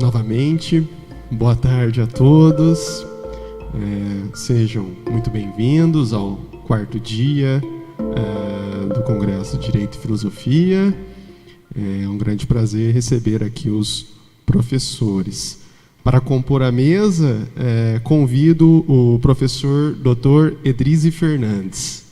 novamente. Boa tarde a todos. Sejam muito bem-vindos ao quarto dia do Congresso de Direito e Filosofia. É um grande prazer receber aqui os professores. Para compor a mesa, convido o professor Dr. Edrizzi Fernandes.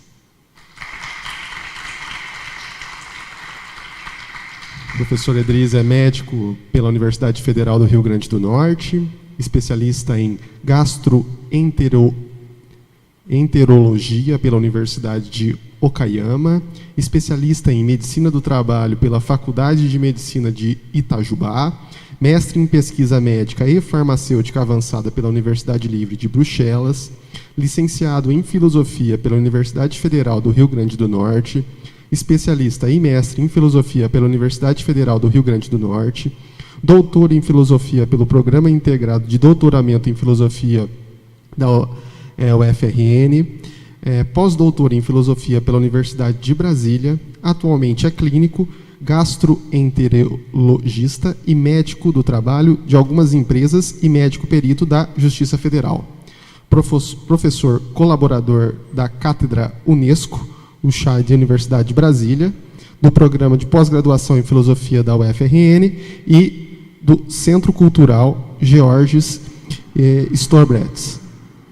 O professor Edrizzi é médico pela Universidade Federal do Rio Grande do Norte, especialista em gastroenterologia pela Universidade de Okayama, especialista em medicina do trabalho pela Faculdade de Medicina de Itajubá, mestre em pesquisa médica e farmacêutica avançada pela Universidade Livre de Bruxelas, licenciado em filosofia pela Universidade Federal do Rio Grande do Norte, especialista e mestre em filosofia pela Universidade Federal do Rio Grande do Norte, doutor em filosofia pelo Programa Integrado de Doutoramento em Filosofia da UFRN, pós-doutor em filosofia pela Universidade de Brasília, atualmente é clínico, gastroenterologista e médico do trabalho de algumas empresas e médico perito da Justiça Federal. Professor colaborador da Cátedra Unesco, o CHAI da Universidade de Brasília, do Programa de Pós-Graduação em Filosofia da UFRN e do Centro Cultural Georges Storbretz,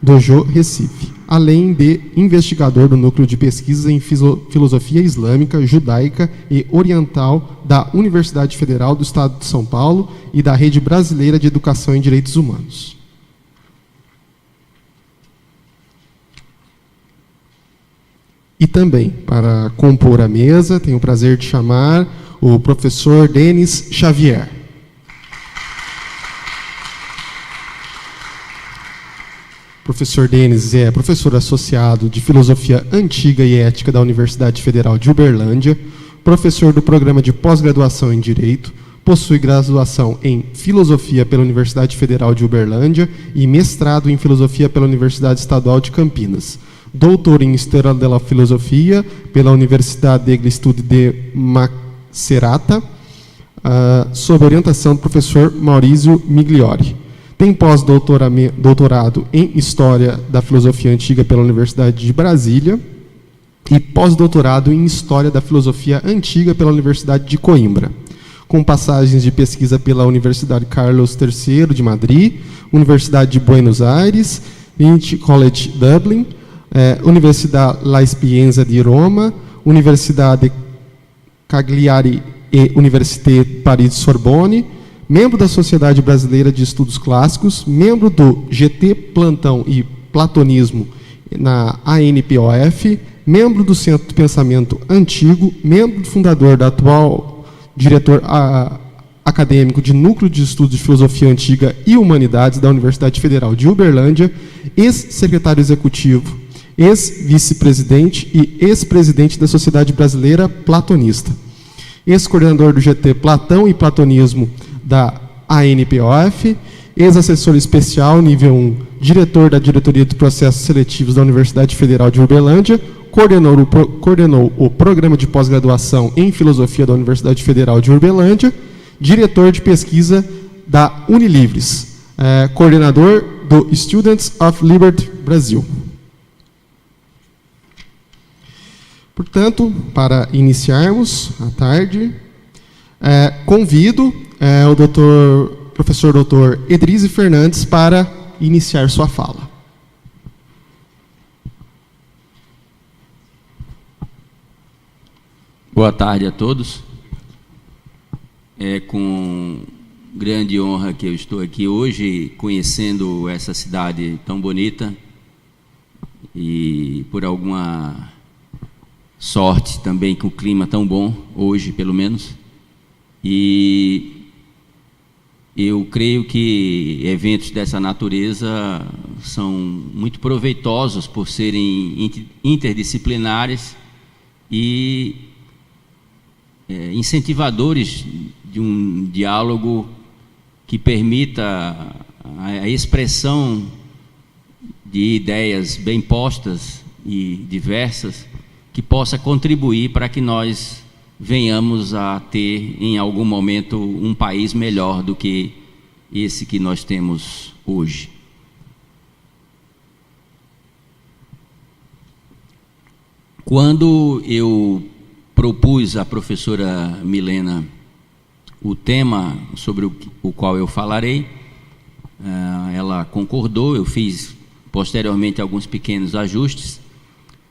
do JO Recife, além de investigador do Núcleo de Pesquisas em Filosofia Islâmica, Judaica e Oriental da Universidade Federal do Estado de São Paulo e da Rede Brasileira de Educação em Direitos Humanos. E também, para compor a mesa, tenho o prazer de chamar o professor Denis Xavier. O professor Denis é professor associado de Filosofia Antiga e Ética da Universidade Federal de Uberlândia, professor do Programa de Pós-Graduação em Direito, possui graduação em Filosofia pela Universidade Federal de Uberlândia e mestrado em Filosofia pela Universidade Estadual de Campinas. Doutor em História da Filosofia pela Universidade degli Studi de Macerata, sob orientação do professor Maurizio Migliori. Tem pós-doutorado em História da Filosofia Antiga pela Universidade de Brasília e pós-doutorado em História da Filosofia Antiga pela Universidade de Coimbra, com passagens de pesquisa pela Universidade Carlos III de Madrid, Universidade de Buenos Aires, Trinity College Dublin, Universidade La Sapienza di Roma, Universidade Cagliari e Université Paris-Sorbonne, membro da Sociedade Brasileira de Estudos Clássicos, membro do GT Plantão e Platonismo na ANPOF, membro do Centro de Pensamento Antigo, membro fundador da atual diretor acadêmico de Núcleo de Estudos de Filosofia Antiga e Humanidades da Universidade Federal de Uberlândia, ex-secretário executivo, ex-vice-presidente e ex-presidente da Sociedade Brasileira Platonista, ex-coordenador do GT Platão e Platonismo da ANPOF, ex-assessor especial nível 1, diretor da Diretoria de Processos Seletivos da Universidade Federal de Uberlândia, coordenou o Programa de Pós-Graduação em Filosofia da Universidade Federal de Uberlândia, diretor de pesquisa da Unilivres, coordenador do Students of Liberty Brasil. Portanto, para iniciarmos a tarde, convido o professor Dr. Edrizzi Fernandes para iniciar sua fala. Boa tarde a todos. É com grande honra que eu estou aqui hoje, conhecendo essa cidade tão bonita e por alguma sorte também com o clima tão bom, hoje pelo menos. E eu creio que eventos dessa natureza são muito proveitosos por serem interdisciplinares e incentivadores de um diálogo que permita a expressão de ideias bem postas e diversas, que possa contribuir para que nós venhamos a ter, em algum momento, um país melhor do que esse que nós temos hoje. Quando eu propus à professora Milena o tema sobre o qual eu falarei, ela concordou. Eu fiz posteriormente alguns pequenos ajustes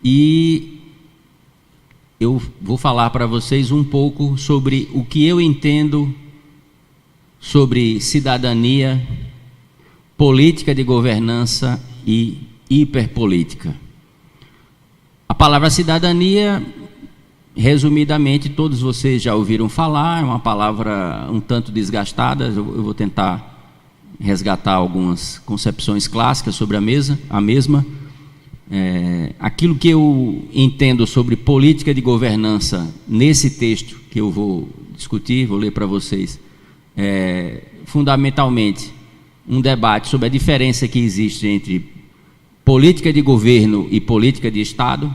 e eu vou falar para vocês um pouco sobre o que eu entendo sobre cidadania, política de governança e hiperpolítica. A palavra cidadania, resumidamente, todos vocês já ouviram falar, é uma palavra um tanto desgastada. Eu vou tentar resgatar algumas concepções clássicas sobre a mesma. Aquilo que eu entendo sobre política de governança nesse texto que eu vou discutir, vou ler para vocês, fundamentalmente um debate sobre a diferença que existe entre política de governo e política de Estado,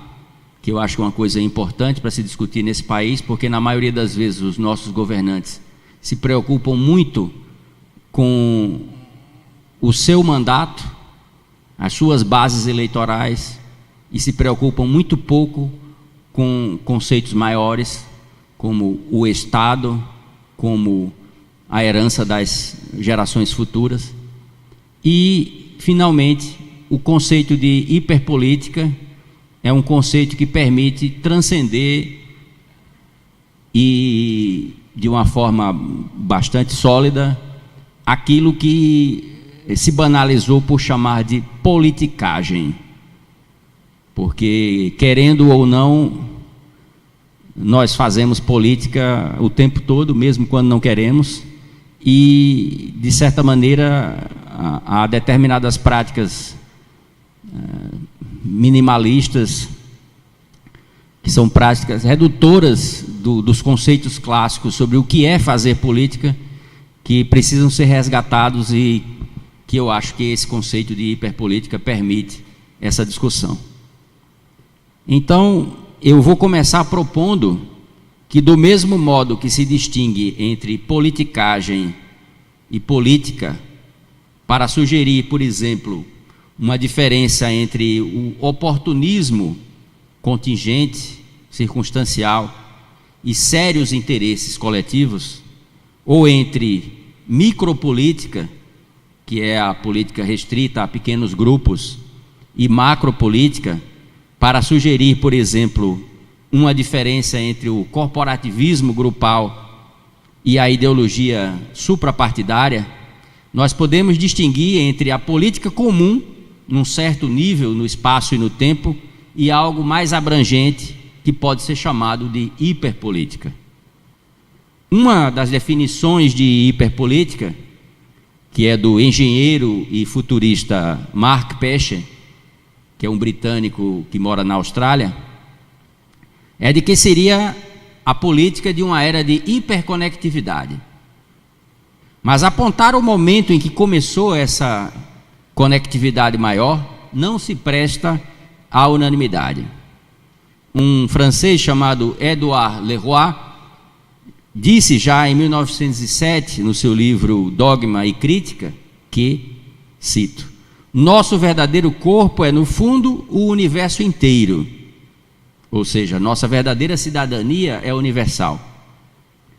que eu acho que é uma coisa importante para se discutir nesse país, porque na maioria das vezes os nossos governantes se preocupam muito com o seu mandato, as suas bases eleitorais, e se preocupam muito pouco com conceitos maiores, como o Estado, como a herança das gerações futuras. E, finalmente, o conceito de hiperpolítica é um conceito que permite transcender e, de uma forma bastante sólida, aquilo que se banalizou por chamar de politicagem. Porque, querendo ou não, nós fazemos política o tempo todo, mesmo quando não queremos, e, de certa maneira, há determinadas práticas minimalistas, que são práticas redutoras dos conceitos clássicos sobre o que é fazer política, que precisam ser resgatados, e que eu acho que esse conceito de hiperpolítica permite essa discussão. Então, eu vou começar propondo que, do mesmo modo que se distingue entre politicagem e política, para sugerir, por exemplo, uma diferença entre o oportunismo contingente, circunstancial, e sérios interesses coletivos, ou entre micropolítica, que é a política restrita a pequenos grupos, e macropolítica, para sugerir, por exemplo, uma diferença entre o corporativismo grupal e a ideologia suprapartidária, nós podemos distinguir entre a política comum, num certo nível, no espaço e no tempo, e algo mais abrangente, que pode ser chamado de hiperpolítica. Uma das definições de hiperpolítica, que é do engenheiro e futurista Mark Pesce, que é um britânico que mora na Austrália, é de que seria a política de uma era de hiperconectividade. Mas apontar o momento em que começou essa conectividade maior não se presta à unanimidade. Um francês chamado Édouard Lerroy disse já em 1907, no seu livro Dogma e Crítica, que, cito, nosso verdadeiro corpo é, no fundo, o universo inteiro. Ou seja, nossa verdadeira cidadania é universal,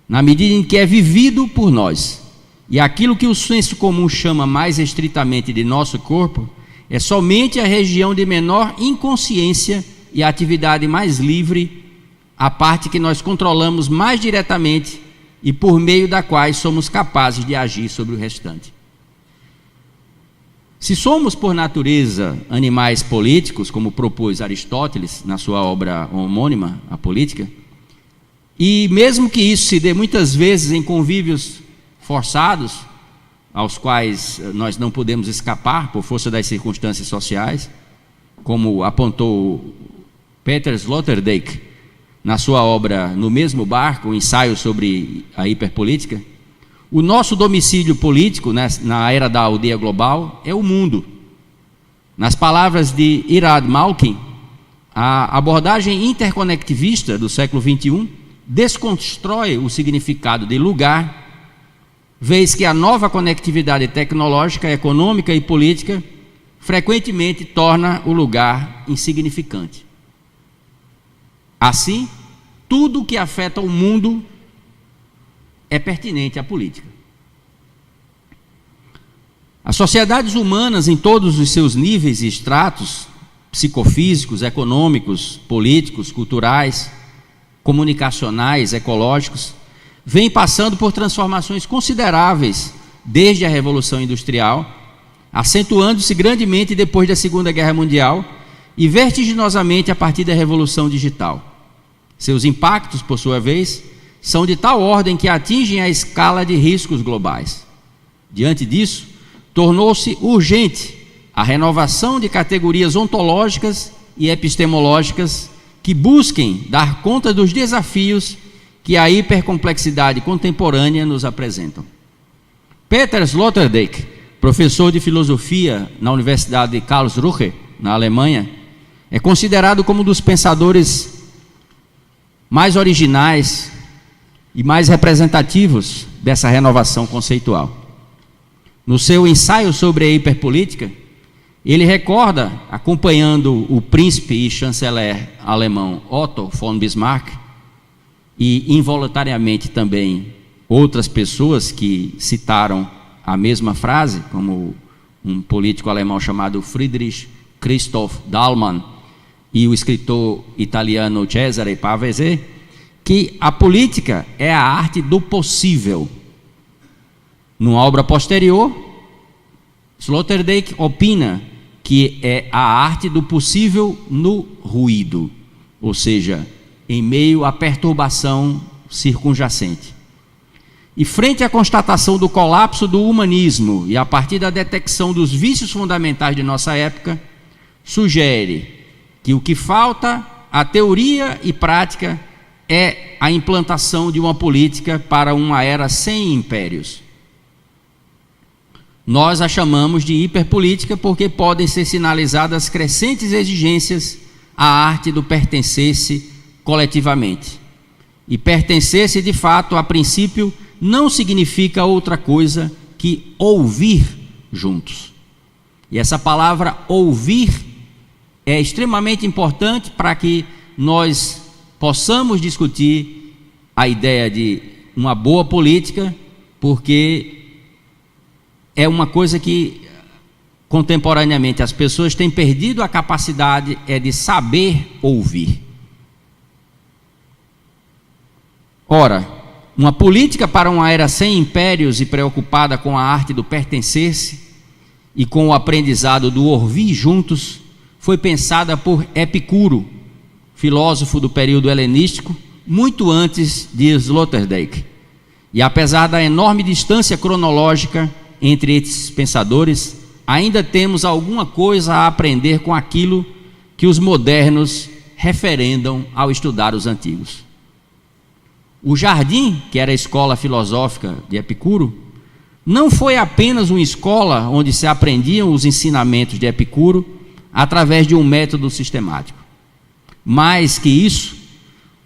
na medida em que é vivido por nós. E aquilo que o senso comum chama mais estritamente de nosso corpo é somente a região de menor inconsciência e a atividade mais livre, a parte que nós controlamos mais diretamente e por meio da qual somos capazes de agir sobre o restante. Se somos, por natureza, animais políticos, como propôs Aristóteles na sua obra homônima, A Política, e mesmo que isso se dê muitas vezes em convívios forçados, aos quais nós não podemos escapar por força das circunstâncias sociais, como apontou Peter Sloterdijk na sua obra No Mesmo Barco, um ensaio sobre a hiperpolítica, o nosso domicílio político, né, na era da aldeia global, é o mundo. Nas palavras de Irad Malkin, a abordagem interconectivista do século XXI desconstrói o significado de lugar vez que a nova conectividade tecnológica, econômica e política frequentemente torna o lugar insignificante. Assim, tudo que afeta o mundo é pertinente à política. As sociedades humanas, em todos os seus níveis e estratos, psicofísicos, econômicos, políticos, culturais, comunicacionais, ecológicos, vêm passando por transformações consideráveis desde a Revolução Industrial, acentuando-se grandemente depois da Segunda Guerra Mundial e vertiginosamente a partir da Revolução Digital. Seus impactos, por sua vez, são de tal ordem que atingem a escala de riscos globais. Diante disso, tornou-se urgente a renovação de categorias ontológicas e epistemológicas que busquem dar conta dos desafios que a hipercomplexidade contemporânea nos apresentam. Peter Sloterdijk, professor de filosofia na Universidade de Karlsruhe, na Alemanha, é considerado como um dos pensadores mais originais e mais representativos dessa renovação conceitual. No seu ensaio sobre a hiperpolítica, ele recorda, acompanhando o príncipe e chanceler alemão Otto von Bismarck, e involuntariamente também outras pessoas que citaram a mesma frase, como um político alemão chamado Friedrich Christoph Dahlmann e o escritor italiano Cesare Pavese, que a política é a arte do possível. Numa obra posterior, Sloterdijk opina que é a arte do possível no ruído, ou seja, em meio à perturbação circunjacente. E frente à constatação do colapso do humanismo e a partir da detecção dos vícios fundamentais de nossa época, sugere que o que falta à teoria e prática é a implantação de uma política para uma era sem impérios. Nós a chamamos de hiperpolítica porque podem ser sinalizadas crescentes exigências à arte do pertencer-se coletivamente. E pertencer-se, de fato, a princípio, não significa outra coisa que ouvir juntos. E essa palavra ouvir é extremamente importante para que nós possamos discutir a ideia de uma boa política, porque é uma coisa que contemporaneamente as pessoas têm perdido a capacidade de saber ouvir. Ora, uma política para uma era sem impérios e preocupada com a arte do pertencer-se e com o aprendizado do ouvir juntos foi pensada por Epicuro, filósofo do período helenístico, muito antes de Sloterdijk. E apesar da enorme distância cronológica entre esses pensadores, ainda temos alguma coisa a aprender com aquilo que os modernos referendam ao estudar os antigos. O Jardim, que era a escola filosófica de Epicuro, não foi apenas uma escola onde se aprendiam os ensinamentos de Epicuro através de um método sistemático. Mais que isso,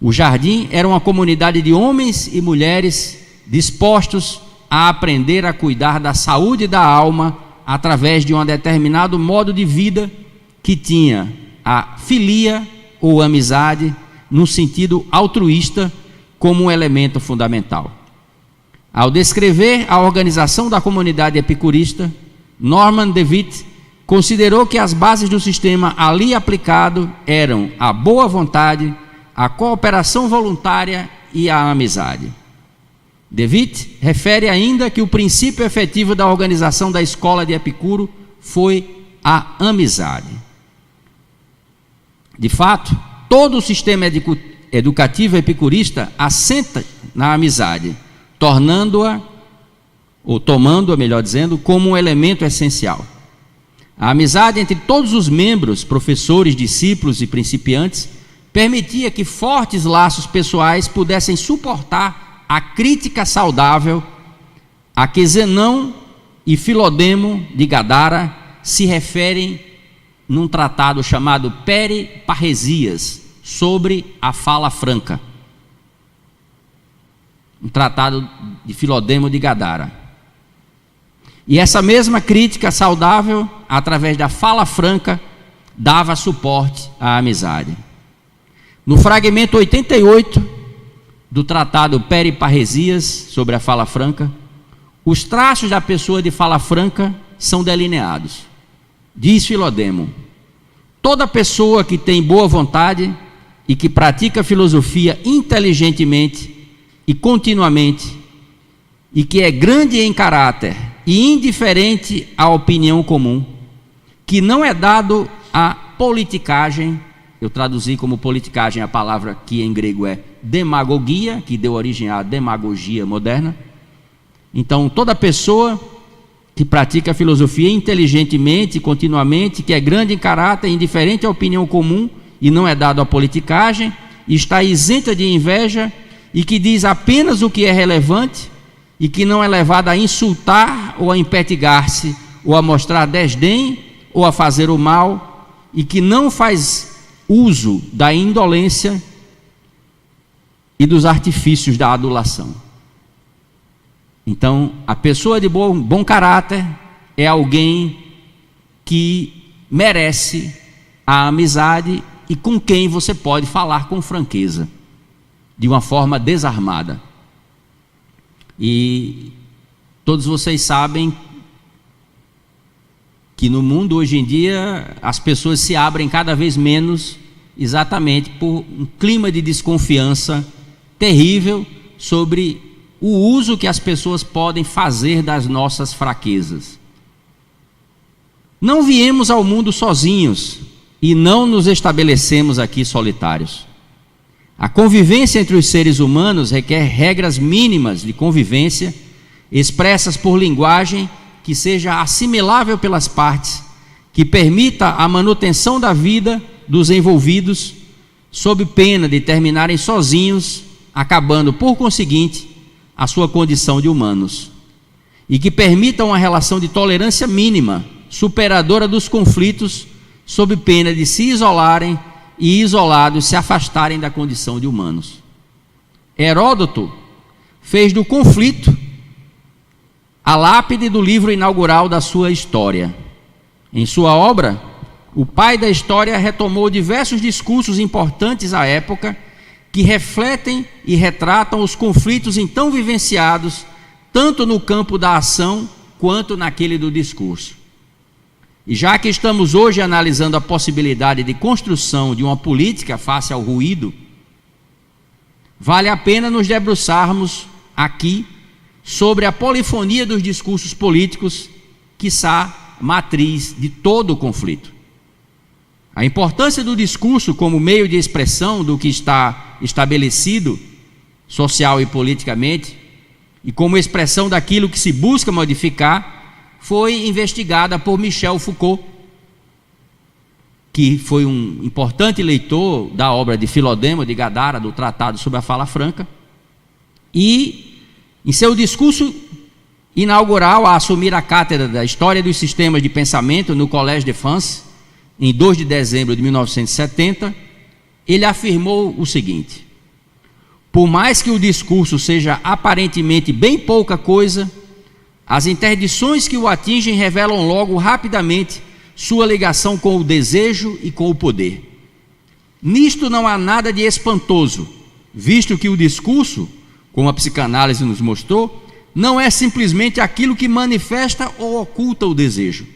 o Jardim era uma comunidade de homens e mulheres dispostos a aprender a cuidar da saúde da alma através de um determinado modo de vida que tinha a filia ou amizade no sentido altruísta como um elemento fundamental. Ao descrever a organização da comunidade epicurista, Norman de Witt considerou que as bases do sistema ali aplicado eram a boa vontade, a cooperação voluntária e a amizade. De Witt refere ainda que o princípio efetivo da organização da escola de Epicuro foi a amizade. De fato, todo o sistema educativo epicurista assenta na amizade, tornando-a, ou tomando-a, melhor dizendo, como um elemento essencial. A amizade entre todos os membros, professores, discípulos e principiantes, permitia que fortes laços pessoais pudessem suportar a crítica saudável a que Zenão e Filodemo de Gadara se referem num tratado chamado Periparresias, sobre a fala franca. Um tratado de Filodemo de Gadara. E essa mesma crítica saudável, através da fala franca, dava suporte à amizade. No fragmento 88 do Tratado Periparresias sobre a fala franca, os traços da pessoa de fala franca são delineados. Diz Filodemo: toda pessoa que tem boa vontade e que pratica filosofia inteligentemente e continuamente, e que é grande em caráter e indiferente à opinião comum, que não é dado à politicagem. Eu traduzi como politicagem a palavra que em grego é demagogia, que deu origem à demagogia moderna. Então, toda pessoa que pratica a filosofia inteligentemente, continuamente, que é grande em caráter, indiferente à opinião comum e não é dado à politicagem, está isenta de inveja e que diz apenas o que é relevante e que não é levada a insultar ou a impertigar-se ou a mostrar desdém ou a fazer o mal, e que não faz uso da indolência e dos artifícios da adulação. Então, a pessoa de bom caráter é alguém que merece a amizade e com quem você pode falar com franqueza, de uma forma desarmada. E todos vocês sabem que no mundo hoje em dia as pessoas se abrem cada vez menos, exatamente por um clima de desconfiança terrível sobre o uso que as pessoas podem fazer das nossas fraquezas. Não viemos ao mundo sozinhos e não nos estabelecemos aqui solitários. A convivência entre os seres humanos requer regras mínimas de convivência, expressas por linguagem que seja assimilável pelas partes, que permita a manutenção da vida dos envolvidos, sob pena de terminarem sozinhos, acabando, por conseguinte, a sua condição de humanos, e que permita uma relação de tolerância mínima, superadora dos conflitos, sob pena de se isolarem e, isolados, se afastarem da condição de humanos. Heródoto fez do conflito a lápide do livro inaugural da sua história. Em sua obra, o pai da história retomou diversos discursos importantes à época que refletem e retratam os conflitos então vivenciados, tanto no campo da ação quanto naquele do discurso. E já que estamos hoje analisando a possibilidade de construção de uma política face ao ruído, vale a pena nos debruçarmos aqui sobre a polifonia dos discursos políticos, quiçá matriz de todo o conflito. A importância do discurso como meio de expressão do que está estabelecido social e politicamente, e como expressão daquilo que se busca modificar, foi investigada por Michel Foucault, que foi um importante leitor da obra de Filodemo de Gadara, do Tratado sobre a Fala Franca, e em seu discurso inaugural a assumir a cátedra da História dos Sistemas de Pensamento no Collège de France, em 2 de dezembro de 1970, ele afirmou o seguinte: por mais que o discurso seja aparentemente bem pouca coisa, as interdições que o atingem revelam logo rapidamente sua ligação com o desejo e com o poder. Nisto não há nada de espantoso, visto que o discurso, como a psicanálise nos mostrou, não é simplesmente aquilo que manifesta ou oculta o desejo,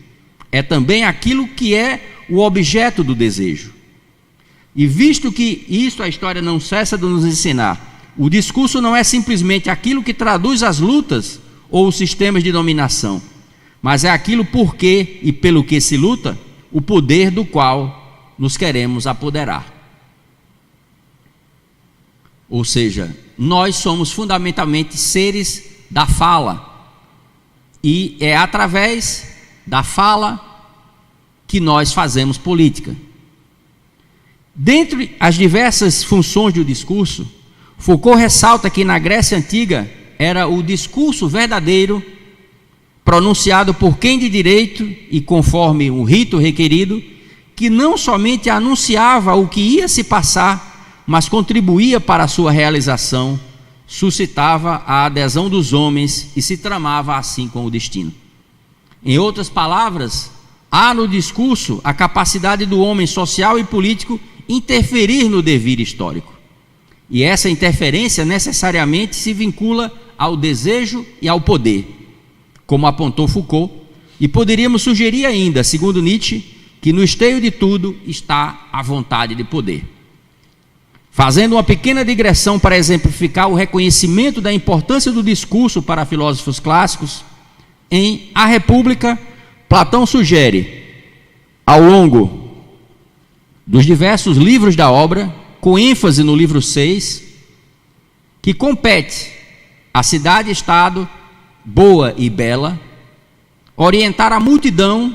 é também aquilo que é o objeto do desejo. E visto que isso a história não cessa de nos ensinar, o discurso não é simplesmente aquilo que traduz as lutas ou os sistemas de dominação, mas é aquilo por que e pelo que se luta, o poder do qual nos queremos apoderar. Ou seja, nós somos fundamentalmente seres da fala, e é através da fala que nós fazemos política. Dentre as diversas funções do discurso, Foucault ressalta que na Grécia Antiga era o discurso verdadeiro, pronunciado por quem de direito e conforme o rito requerido, que não somente anunciava o que ia se passar, mas contribuía para a sua realização, suscitava a adesão dos homens e se tramava assim com o destino. Em outras palavras, há no discurso a capacidade do homem social e político interferir no devir histórico. E essa interferência necessariamente se vincula ao desejo e ao poder, como apontou Foucault, e poderíamos sugerir ainda, segundo Nietzsche, que no esteio de tudo está a vontade de poder. Fazendo uma pequena digressão para exemplificar o reconhecimento da importância do discurso para filósofos clássicos, em A República, Platão sugere, ao longo dos diversos livros da obra, com ênfase no livro 6, que compete à cidade-estado, boa e bela, orientar a multidão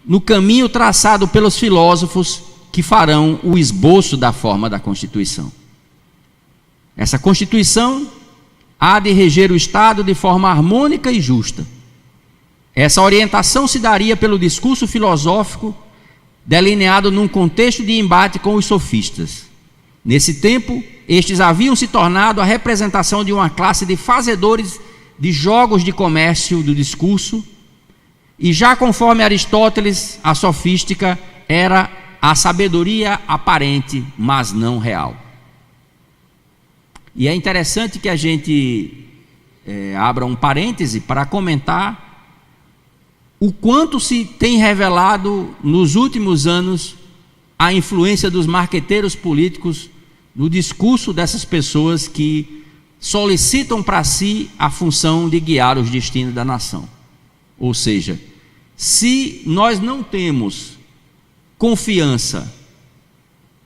no caminho traçado pelos filósofos que farão o esboço da forma da Constituição. Essa Constituição há de reger o Estado de forma harmônica e justa. Essa orientação se daria pelo discurso filosófico delineado num contexto de embate com os sofistas. Nesse tempo, estes haviam se tornado a representação de uma classe de fazedores de jogos de comércio do discurso, e já conforme Aristóteles, a sofística era a sabedoria aparente, mas não real. E é interessante que a gente abra um parêntese para comentar o quanto se tem revelado nos últimos anos a influência dos marqueteiros políticos no discurso dessas pessoas que solicitam para si a função de guiar os destinos da nação. Ou seja, se nós não temos confiança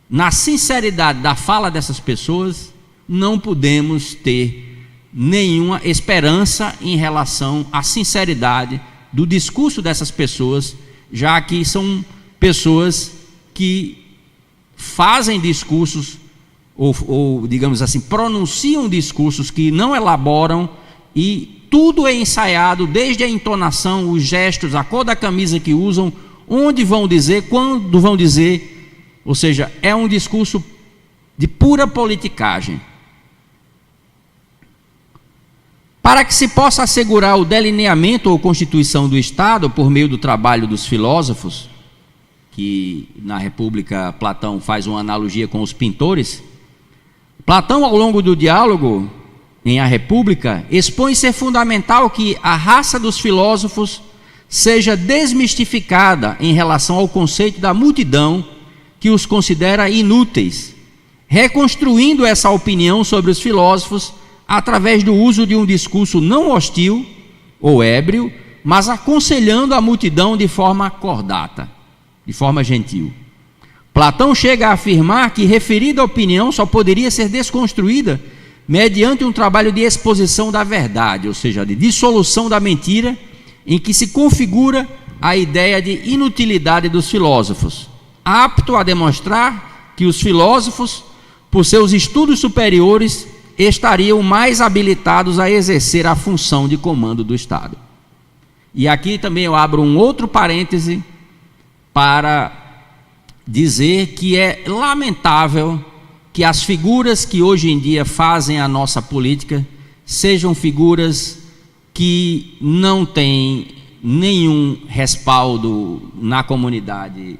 na sinceridade da fala dessas pessoas, não podemos ter nenhuma esperança em relação à sinceridade do discurso dessas pessoas, já que são pessoas que fazem discursos ou digamos assim, pronunciam discursos que não elaboram, e tudo é ensaiado, desde a entonação, os gestos, a cor da camisa que usam, onde vão dizer, quando vão dizer, ou seja, é um discurso de pura politicagem. Para que se possa assegurar o delineamento ou constituição do Estado por meio do trabalho dos filósofos, que na República Platão faz uma analogia com os pintores, Platão, ao longo do diálogo em A República, expõe ser fundamental que a raça dos filósofos seja desmistificada em relação ao conceito da multidão que os considera inúteis, reconstruindo essa opinião sobre os filósofos através do uso de um discurso não hostil ou ébrio, mas aconselhando a multidão de forma cordata, de forma gentil. Platão chega a afirmar que referida opinião só poderia ser desconstruída mediante um trabalho de exposição da verdade, ou seja, de dissolução da mentira, em que se configura a ideia de inutilidade dos filósofos, apto a demonstrar que os filósofos, por seus estudos superiores, estariam mais habilitados a exercer a função de comando do Estado. E aqui também eu abro um outro parêntese para dizer que é lamentável que as figuras que hoje em dia fazem a nossa política sejam figuras que não têm nenhum respaldo na comunidade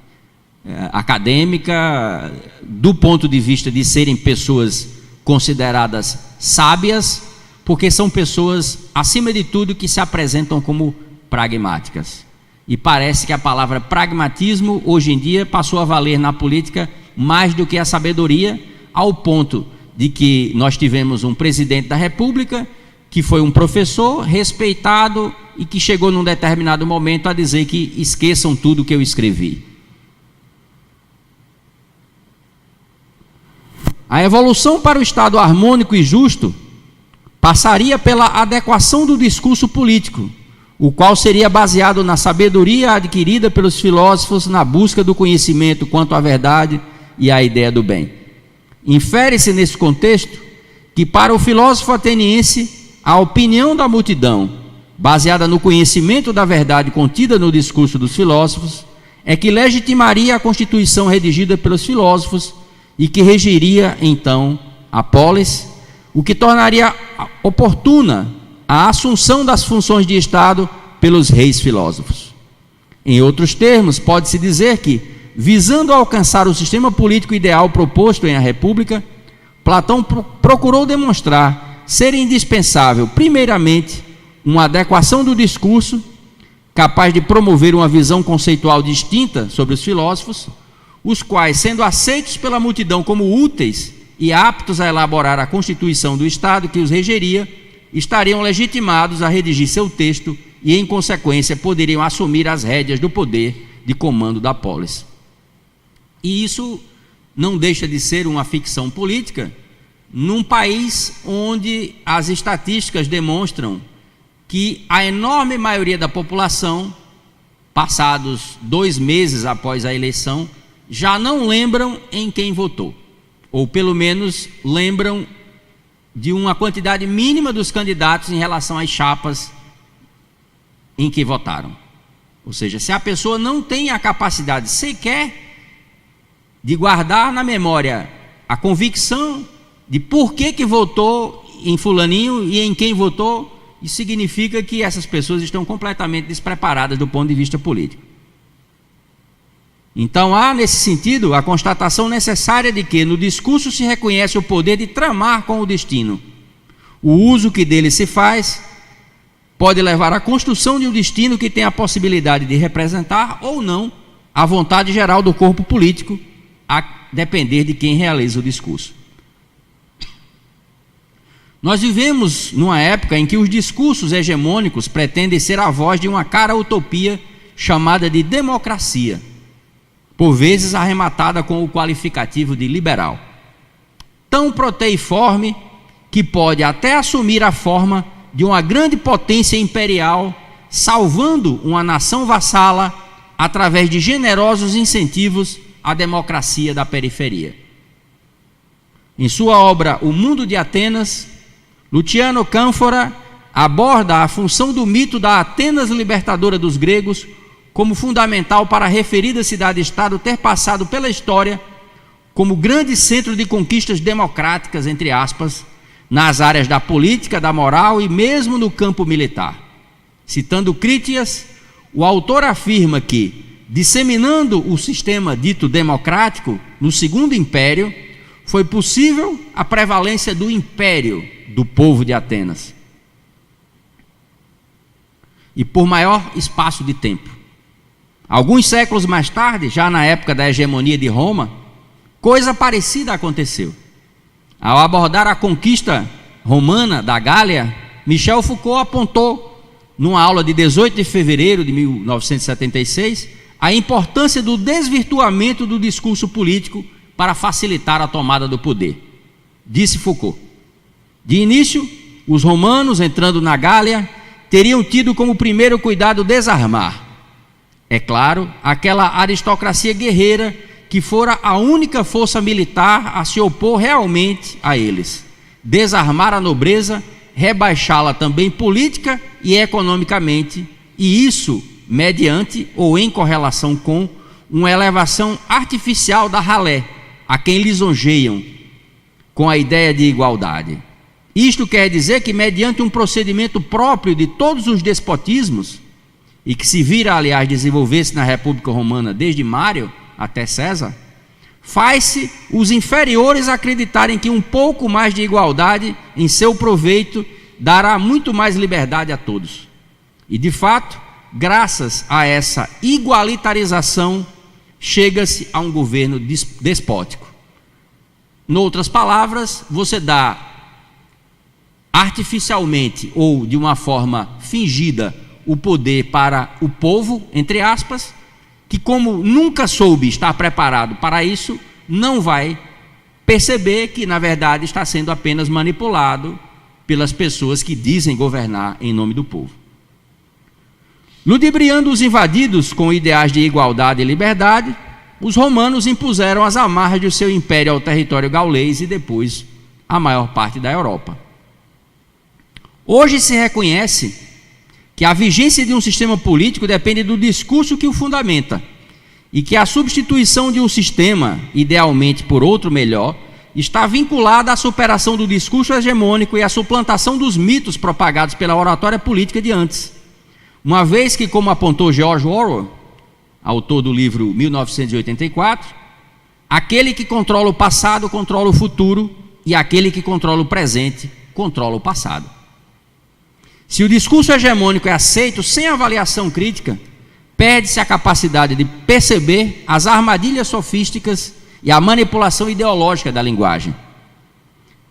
acadêmica, do ponto de vista de serem pessoas consideradas sábias, porque são pessoas, acima de tudo, que se apresentam como pragmáticas. E parece que a palavra pragmatismo, hoje em dia, passou a valer na política mais do que a sabedoria, ao ponto de que nós tivemos um presidente da República que foi um professor respeitado e que chegou num determinado momento a dizer que esqueçam tudo que eu escrevi. A evolução para o Estado harmônico e justo passaria pela adequação do discurso político, o qual seria baseado na sabedoria adquirida pelos filósofos na busca do conhecimento quanto à verdade e à ideia do bem. Infere-se nesse contexto que para o filósofo ateniense a opinião da multidão, baseada no conhecimento da verdade contida no discurso dos filósofos, é que legitimaria a Constituição redigida pelos filósofos e que regiria então a polis, o que tornaria oportuna a assunção das funções de Estado pelos reis filósofos. Em outros termos, pode-se dizer que, visando alcançar o sistema político ideal proposto em A República, Platão procurou demonstrar ser indispensável, primeiramente, uma adequação do discurso capaz de promover uma visão conceitual distinta sobre os filósofos, os quais, sendo aceitos pela multidão como úteis e aptos a elaborar a constituição do Estado que os regeria, estariam legitimados a redigir seu texto e, em consequência, poderiam assumir as rédeas do poder de comando da polis. E isso não deixa de ser uma ficção política num país onde as estatísticas demonstram que a enorme maioria da população, passados 2 meses após a eleição, já não lembram em quem votou, ou pelo menos lembram de uma quantidade mínima dos candidatos em relação às chapas em que votaram. Ou seja, se a pessoa não tem a capacidade sequer de guardar na memória a convicção de por que votou em fulaninho e em quem votou, isso significa que essas pessoas estão completamente despreparadas do ponto de vista político. Então há, nesse sentido, a constatação necessária de que no discurso se reconhece o poder de tramar com o destino. O uso que dele se faz pode levar à construção de um destino que tem a possibilidade de representar ou não a vontade geral do corpo político, a depender de quem realiza o discurso. Nós vivemos numa época em que os discursos hegemônicos pretendem ser a voz de uma cara utopia chamada de democracia, por vezes arrematada com o qualificativo de liberal, tão proteiforme que pode até assumir a forma de uma grande potência imperial, salvando uma nação vassala através de generosos incentivos à democracia da periferia. Em sua obra O Mundo de Atenas, Luciano Cânfora aborda a função do mito da Atenas libertadora dos gregos como fundamental para a referida cidade-estado ter passado pela história como grande centro de conquistas democráticas, entre aspas, nas áreas da política, da moral e mesmo no campo militar. Citando Crítias, o autor afirma que, disseminando o sistema dito democrático no Segundo Império, foi possível a prevalência do império do povo de Atenas, e por maior espaço de tempo. Alguns séculos mais tarde, já na época da hegemonia de Roma, coisa parecida aconteceu. Ao abordar a conquista romana da Gália, Michel Foucault apontou, numa aula de 18 de fevereiro de 1976, a importância do desvirtuamento do discurso político para facilitar a tomada do poder. Disse Foucault: de início, os romanos, entrando na Gália, teriam tido como primeiro cuidado desarmar, é claro, aquela aristocracia guerreira que fora a única força militar a se opor realmente a eles, desarmar a nobreza, rebaixá-la também política e economicamente, e isso mediante ou em correlação com uma elevação artificial da ralé, a quem lisonjeiam com a ideia de igualdade. Isto quer dizer que, mediante um procedimento próprio de todos os despotismos, e que se vira, aliás, desenvolver-se na República Romana desde Mário até César, faz-se os inferiores acreditarem que um pouco mais de igualdade em seu proveito dará muito mais liberdade a todos. E, de fato, graças a essa igualitarização, chega-se a um governo despótico. Noutras palavras, você dá artificialmente ou de uma forma fingida o poder para o povo, entre aspas, que, como nunca soube estar preparado para isso, não vai perceber que, na verdade, está sendo apenas manipulado pelas pessoas que dizem governar em nome do povo. Ludibriando os invadidos com ideais de igualdade e liberdade, os romanos impuseram as amarras do seu império ao território gaulês e depois à maior parte da Europa. Hoje se reconhece que a vigência de um sistema político depende do discurso que o fundamenta, e que a substituição de um sistema, idealmente por outro melhor, está vinculada à superação do discurso hegemônico e à suplantação dos mitos propagados pela oratória política de antes. Uma vez que, como apontou George Orwell, autor do livro 1984, aquele que controla o passado controla o futuro, e aquele que controla o presente controla o passado. Se o discurso hegemônico é aceito sem avaliação crítica, perde-se a capacidade de perceber as armadilhas sofísticas e a manipulação ideológica da linguagem.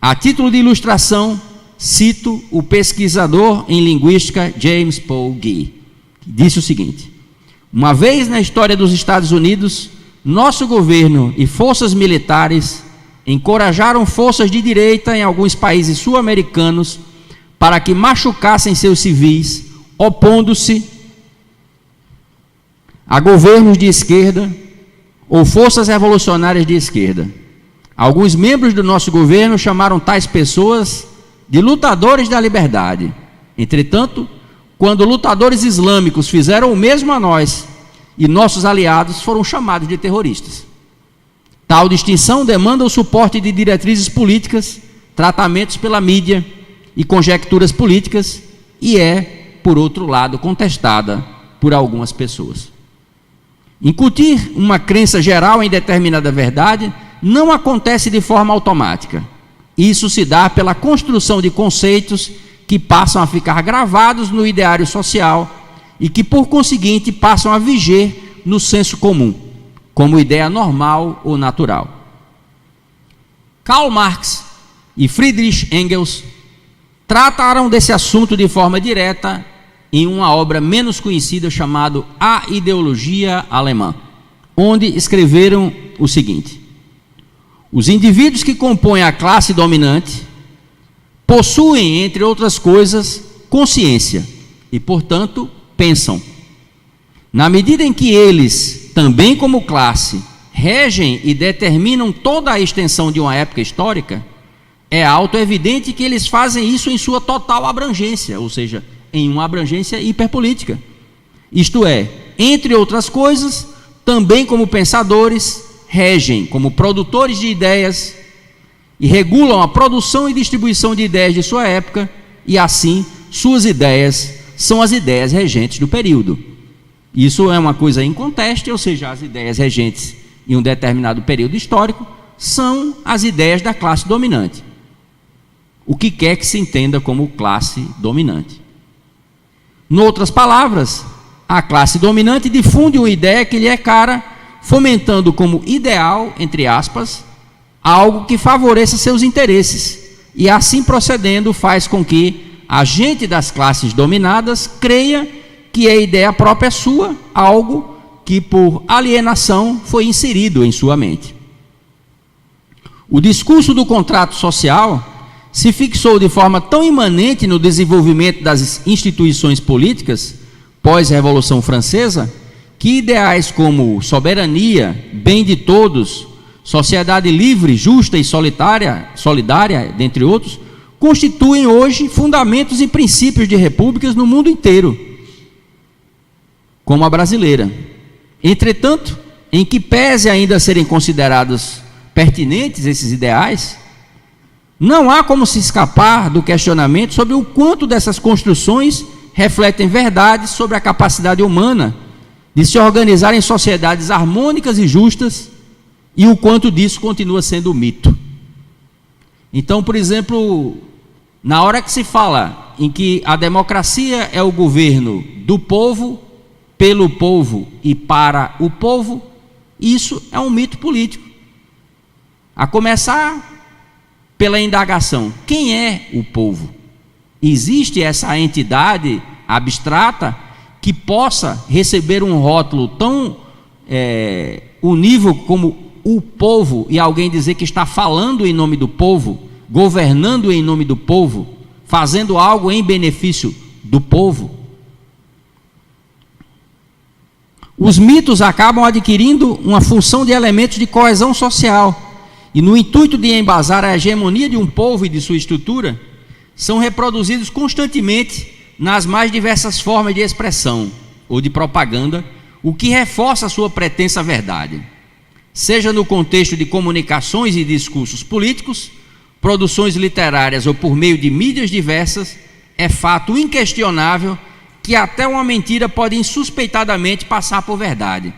A título de ilustração, cito o pesquisador em linguística James Paul Gee, que disse o seguinte: uma vez na história dos Estados Unidos, nosso governo e forças militares encorajaram forças de direita em alguns países sul-americanos para que machucassem seus civis, opondo-se a governos de esquerda ou forças revolucionárias de esquerda. Alguns membros do nosso governo chamaram tais pessoas de lutadores da liberdade. Entretanto, quando lutadores islâmicos fizeram o mesmo a nós e nossos aliados, foram chamados de terroristas. Tal distinção demanda o suporte de diretrizes políticas, tratamentos pela mídia e conjecturas políticas, e é, por outro lado, contestada por algumas pessoas. Incutir uma crença geral em determinada verdade não acontece de forma automática. Isso se dá pela construção de conceitos que passam a ficar gravados no ideário social e que, por conseguinte, passam a viger no senso comum, como ideia normal ou natural. Karl Marx e Friedrich Engels trataram desse assunto de forma direta em uma obra menos conhecida chamada A Ideologia Alemã, onde escreveram o seguinte: os indivíduos que compõem a classe dominante possuem, entre outras coisas, consciência e, portanto, pensam. Na medida em que eles, também como classe, regem e determinam toda a extensão de uma época histórica, é autoevidente que eles fazem isso em sua total abrangência, ou seja, em uma abrangência hiperpolítica. Isto é, entre outras coisas, também como pensadores, regem como produtores de ideias e regulam a produção e distribuição de ideias de sua época, e assim suas ideias são as ideias regentes do período. Isso é uma coisa inconteste, ou seja, as ideias regentes em um determinado período histórico são as ideias da classe dominante, o que quer que se entenda como classe dominante. Em outras palavras, a classe dominante difunde uma ideia que lhe é cara, fomentando como ideal, entre aspas, algo que favoreça seus interesses, e assim procedendo faz com que a gente das classes dominadas creia que a ideia própria é sua, algo que por alienação foi inserido em sua mente. O discurso do contrato social se fixou de forma tão imanente no desenvolvimento das instituições políticas pós-Revolução Francesa, que ideais como soberania, bem de todos, sociedade livre, justa e solidária, dentre outros, constituem hoje fundamentos e princípios de repúblicas no mundo inteiro, como a brasileira. Entretanto, em que pese ainda serem considerados pertinentes esses ideais, não há como se escapar do questionamento sobre o quanto dessas construções refletem verdades sobre a capacidade humana de se organizar em sociedades harmônicas e justas, e o quanto disso continua sendo mito. Então, por exemplo, na hora que se fala em que a democracia é o governo do povo, pelo povo e para o povo, isso é um mito político. A começar pela indagação: quem é o povo? Existe essa entidade abstrata que possa receber um rótulo tão unívoco como o povo, e alguém dizer que está falando em nome do povo, governando em nome do povo, fazendo algo em benefício do povo? Os mitos acabam adquirindo uma função de elementos de coesão social, e no intuito de embasar a hegemonia de um povo e de sua estrutura, são reproduzidos constantemente nas mais diversas formas de expressão ou de propaganda, o que reforça a sua pretensa verdade, seja no contexto de comunicações e discursos políticos, produções literárias ou por meio de mídias diversas. É fato inquestionável que até uma mentira pode insuspeitadamente passar por verdade.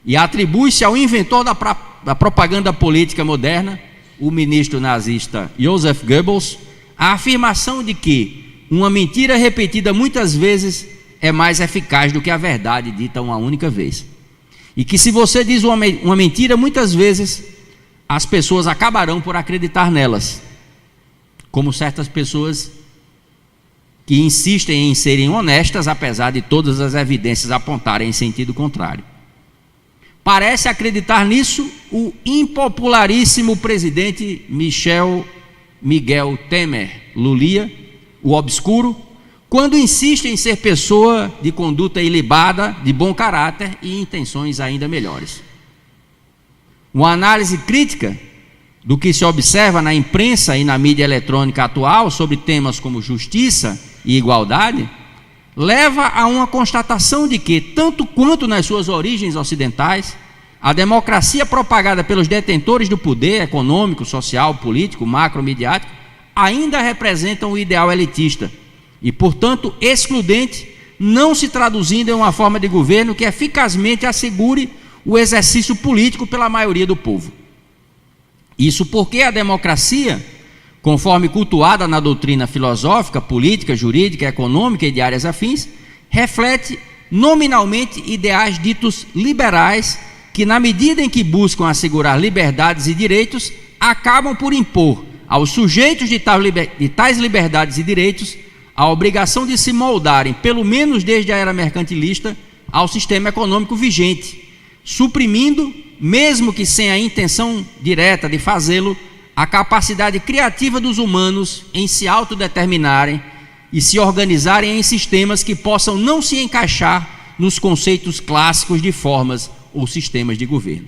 E atribui-se ao inventor da propaganda política moderna, o ministro nazista Joseph Goebbels, a afirmação de que uma mentira repetida muitas vezes é mais eficaz do que a verdade dita uma única vez. E que se você diz uma mentira, muitas vezes as pessoas acabarão por acreditar nelas, como certas pessoas que insistem em serem honestas, apesar de todas as evidências apontarem em sentido contrário. Parece acreditar nisso o impopularíssimo presidente Miguel Temer Lulia, o obscuro, quando insiste em ser pessoa de conduta ilibada, de bom caráter e intenções ainda melhores. Uma análise crítica do que se observa na imprensa e na mídia eletrônica atual sobre temas como justiça e igualdade, leva a uma constatação de que, tanto quanto nas suas origens ocidentais, a democracia propagada pelos detentores do poder econômico, social, político, macro-midiático, ainda representa um ideal elitista e, portanto, excludente, não se traduzindo em uma forma de governo que eficazmente assegure o exercício político pela maioria do povo. Isso porque a democracia, conforme cultuada na doutrina filosófica, política, jurídica, econômica e de áreas afins, reflete nominalmente ideais ditos liberais que, na medida em que buscam assegurar liberdades e direitos, acabam por impor aos sujeitos de tais liberdades e direitos a obrigação de se moldarem, pelo menos desde a era mercantilista, ao sistema econômico vigente, suprimindo, mesmo que sem a intenção direta de fazê-lo, a capacidade criativa dos humanos em se autodeterminarem e se organizarem em sistemas que possam não se encaixar nos conceitos clássicos de formas ou sistemas de governo.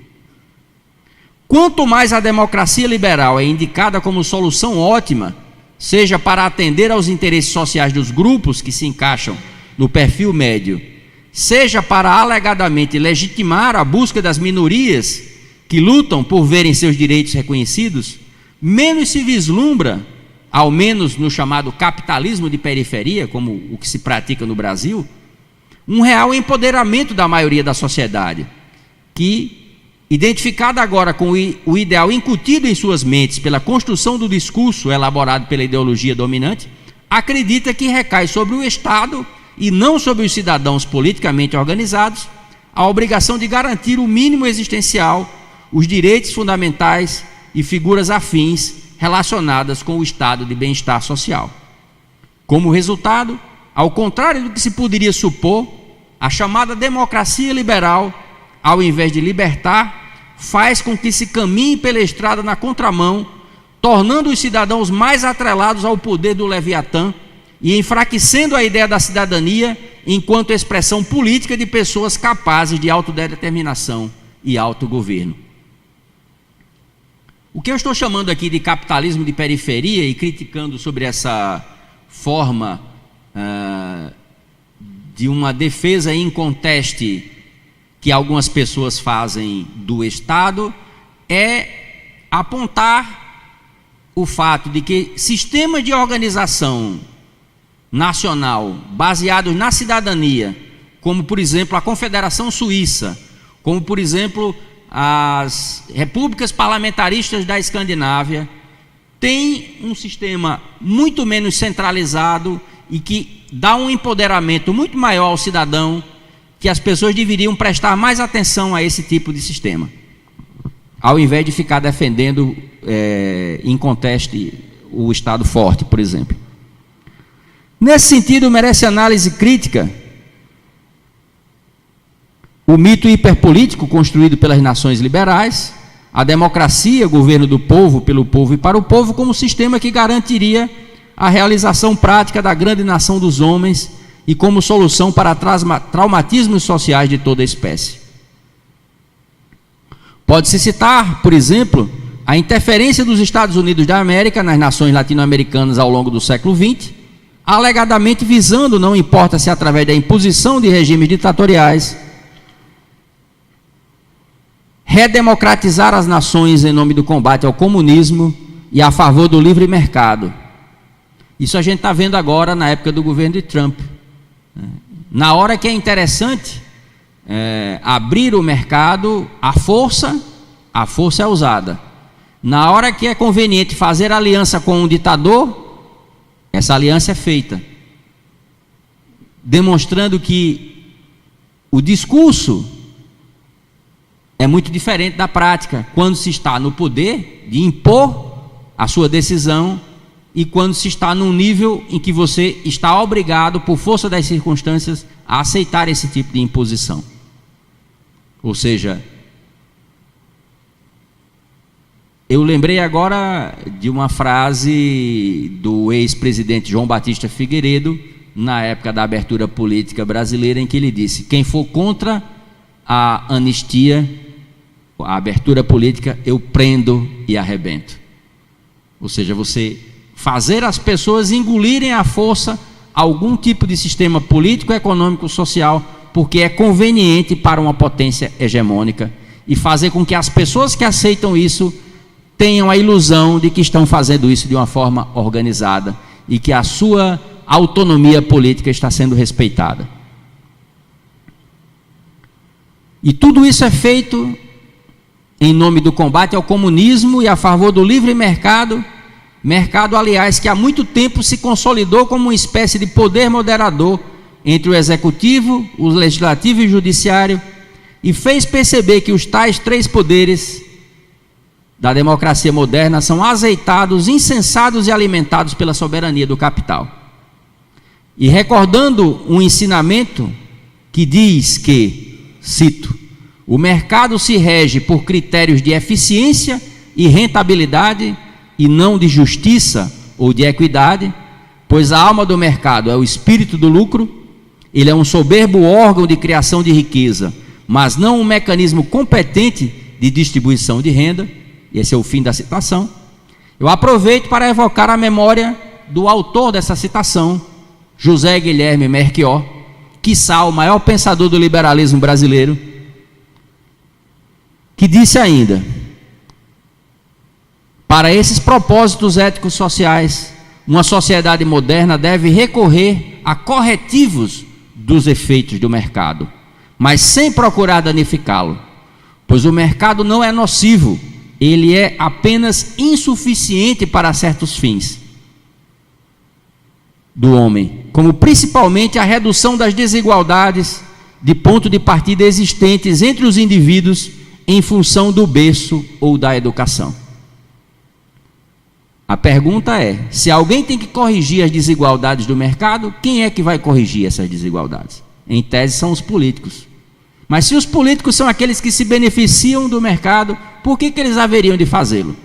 Quanto mais a democracia liberal é indicada como solução ótima, seja para atender aos interesses sociais dos grupos que se encaixam no perfil médio, seja para alegadamente legitimar a busca das minorias que lutam por verem seus direitos reconhecidos, menos se vislumbra, ao menos no chamado capitalismo de periferia, como o que se pratica no Brasil, um real empoderamento da maioria da sociedade, que, identificada agora com o ideal incutido em suas mentes pela construção do discurso elaborado pela ideologia dominante, acredita que recai sobre o Estado e não sobre os cidadãos politicamente organizados a obrigação de garantir o mínimo existencial, os direitos fundamentais e figuras afins relacionadas com o estado de bem-estar social. Como resultado, ao contrário do que se poderia supor, a chamada democracia liberal, ao invés de libertar, faz com que se caminhe pela estrada na contramão, tornando os cidadãos mais atrelados ao poder do Leviatã e enfraquecendo a ideia da cidadania enquanto expressão política de pessoas capazes de autodeterminação e autogoverno. O que eu estou chamando aqui de capitalismo de periferia e criticando sobre essa forma de uma defesa inconteste que algumas pessoas fazem do Estado, é apontar o fato de que sistemas de organização nacional baseados na cidadania, como por exemplo a Confederação Suíça, como por exemplo as repúblicas parlamentaristas da Escandinávia, têm um sistema muito menos centralizado e que dá um empoderamento muito maior ao cidadão, que as pessoas deveriam prestar mais atenção a esse tipo de sistema, ao invés de ficar defendendo em conteste o Estado forte, por exemplo. Nesse sentido, merece análise crítica o mito hiperpolítico construído pelas nações liberais, a democracia, governo do povo, pelo povo e para o povo, como sistema que garantiria a realização prática da grande nação dos homens e como solução para traumatismos sociais de toda espécie. Pode-se citar, por exemplo, a interferência dos Estados Unidos da América nas nações latino-americanas ao longo do século XX, alegadamente visando, não importa se através da imposição de regimes ditatoriais, redemocratizar as nações em nome do combate ao comunismo e a favor do livre mercado. Isso a gente está vendo agora na época do governo de Trump. Na hora que é interessante abrir o mercado, a força é usada. Na hora que é conveniente fazer aliança com um ditador, essa aliança é feita, demonstrando que o discurso é muito diferente da prática, quando se está no poder de impor a sua decisão e quando se está num nível em que você está obrigado, por força das circunstâncias, a aceitar esse tipo de imposição. Ou seja, eu lembrei agora de uma frase do ex-presidente João Batista Figueiredo, na época da abertura política brasileira, em que ele disse: quem for contra a anistia, a abertura política, eu prendo e arrebento. Ou seja, você fazer as pessoas engolirem à força algum tipo de sistema político, econômico, social, porque é conveniente para uma potência hegemônica, e fazer com que as pessoas que aceitam isso tenham a ilusão de que estão fazendo isso de uma forma organizada e que a sua autonomia política está sendo respeitada. E tudo isso é feito em nome do combate ao comunismo e a favor do livre mercado, aliás, que há muito tempo se consolidou como uma espécie de poder moderador entre o executivo, o legislativo e o judiciário, e fez perceber que os tais três poderes da democracia moderna são azeitados, incensados e alimentados pela soberania do capital. E recordando um ensinamento que diz que, cito, o mercado se rege por critérios de eficiência e rentabilidade e não de justiça ou de equidade, pois a alma do mercado é o espírito do lucro, ele é um soberbo órgão de criação de riqueza, mas não um mecanismo competente de distribuição de renda. E esse é o fim da citação. Eu aproveito para evocar a memória do autor dessa citação, José Guilherme Melchior, quiçá o maior pensador do liberalismo brasileiro, que disse ainda: para esses propósitos éticos sociais, uma sociedade moderna deve recorrer a corretivos dos efeitos do mercado, mas sem procurar danificá-lo, pois o mercado não é nocivo, ele é apenas insuficiente para certos fins do homem, como principalmente a redução das desigualdades de ponto de partida existentes entre os indivíduos em função do berço ou da educação. A pergunta é: se alguém tem que corrigir as desigualdades do mercado, quem é que vai corrigir essas desigualdades? Em tese são os políticos. Mas se os políticos são aqueles que se beneficiam do mercado, por que eles haveriam de fazê-lo?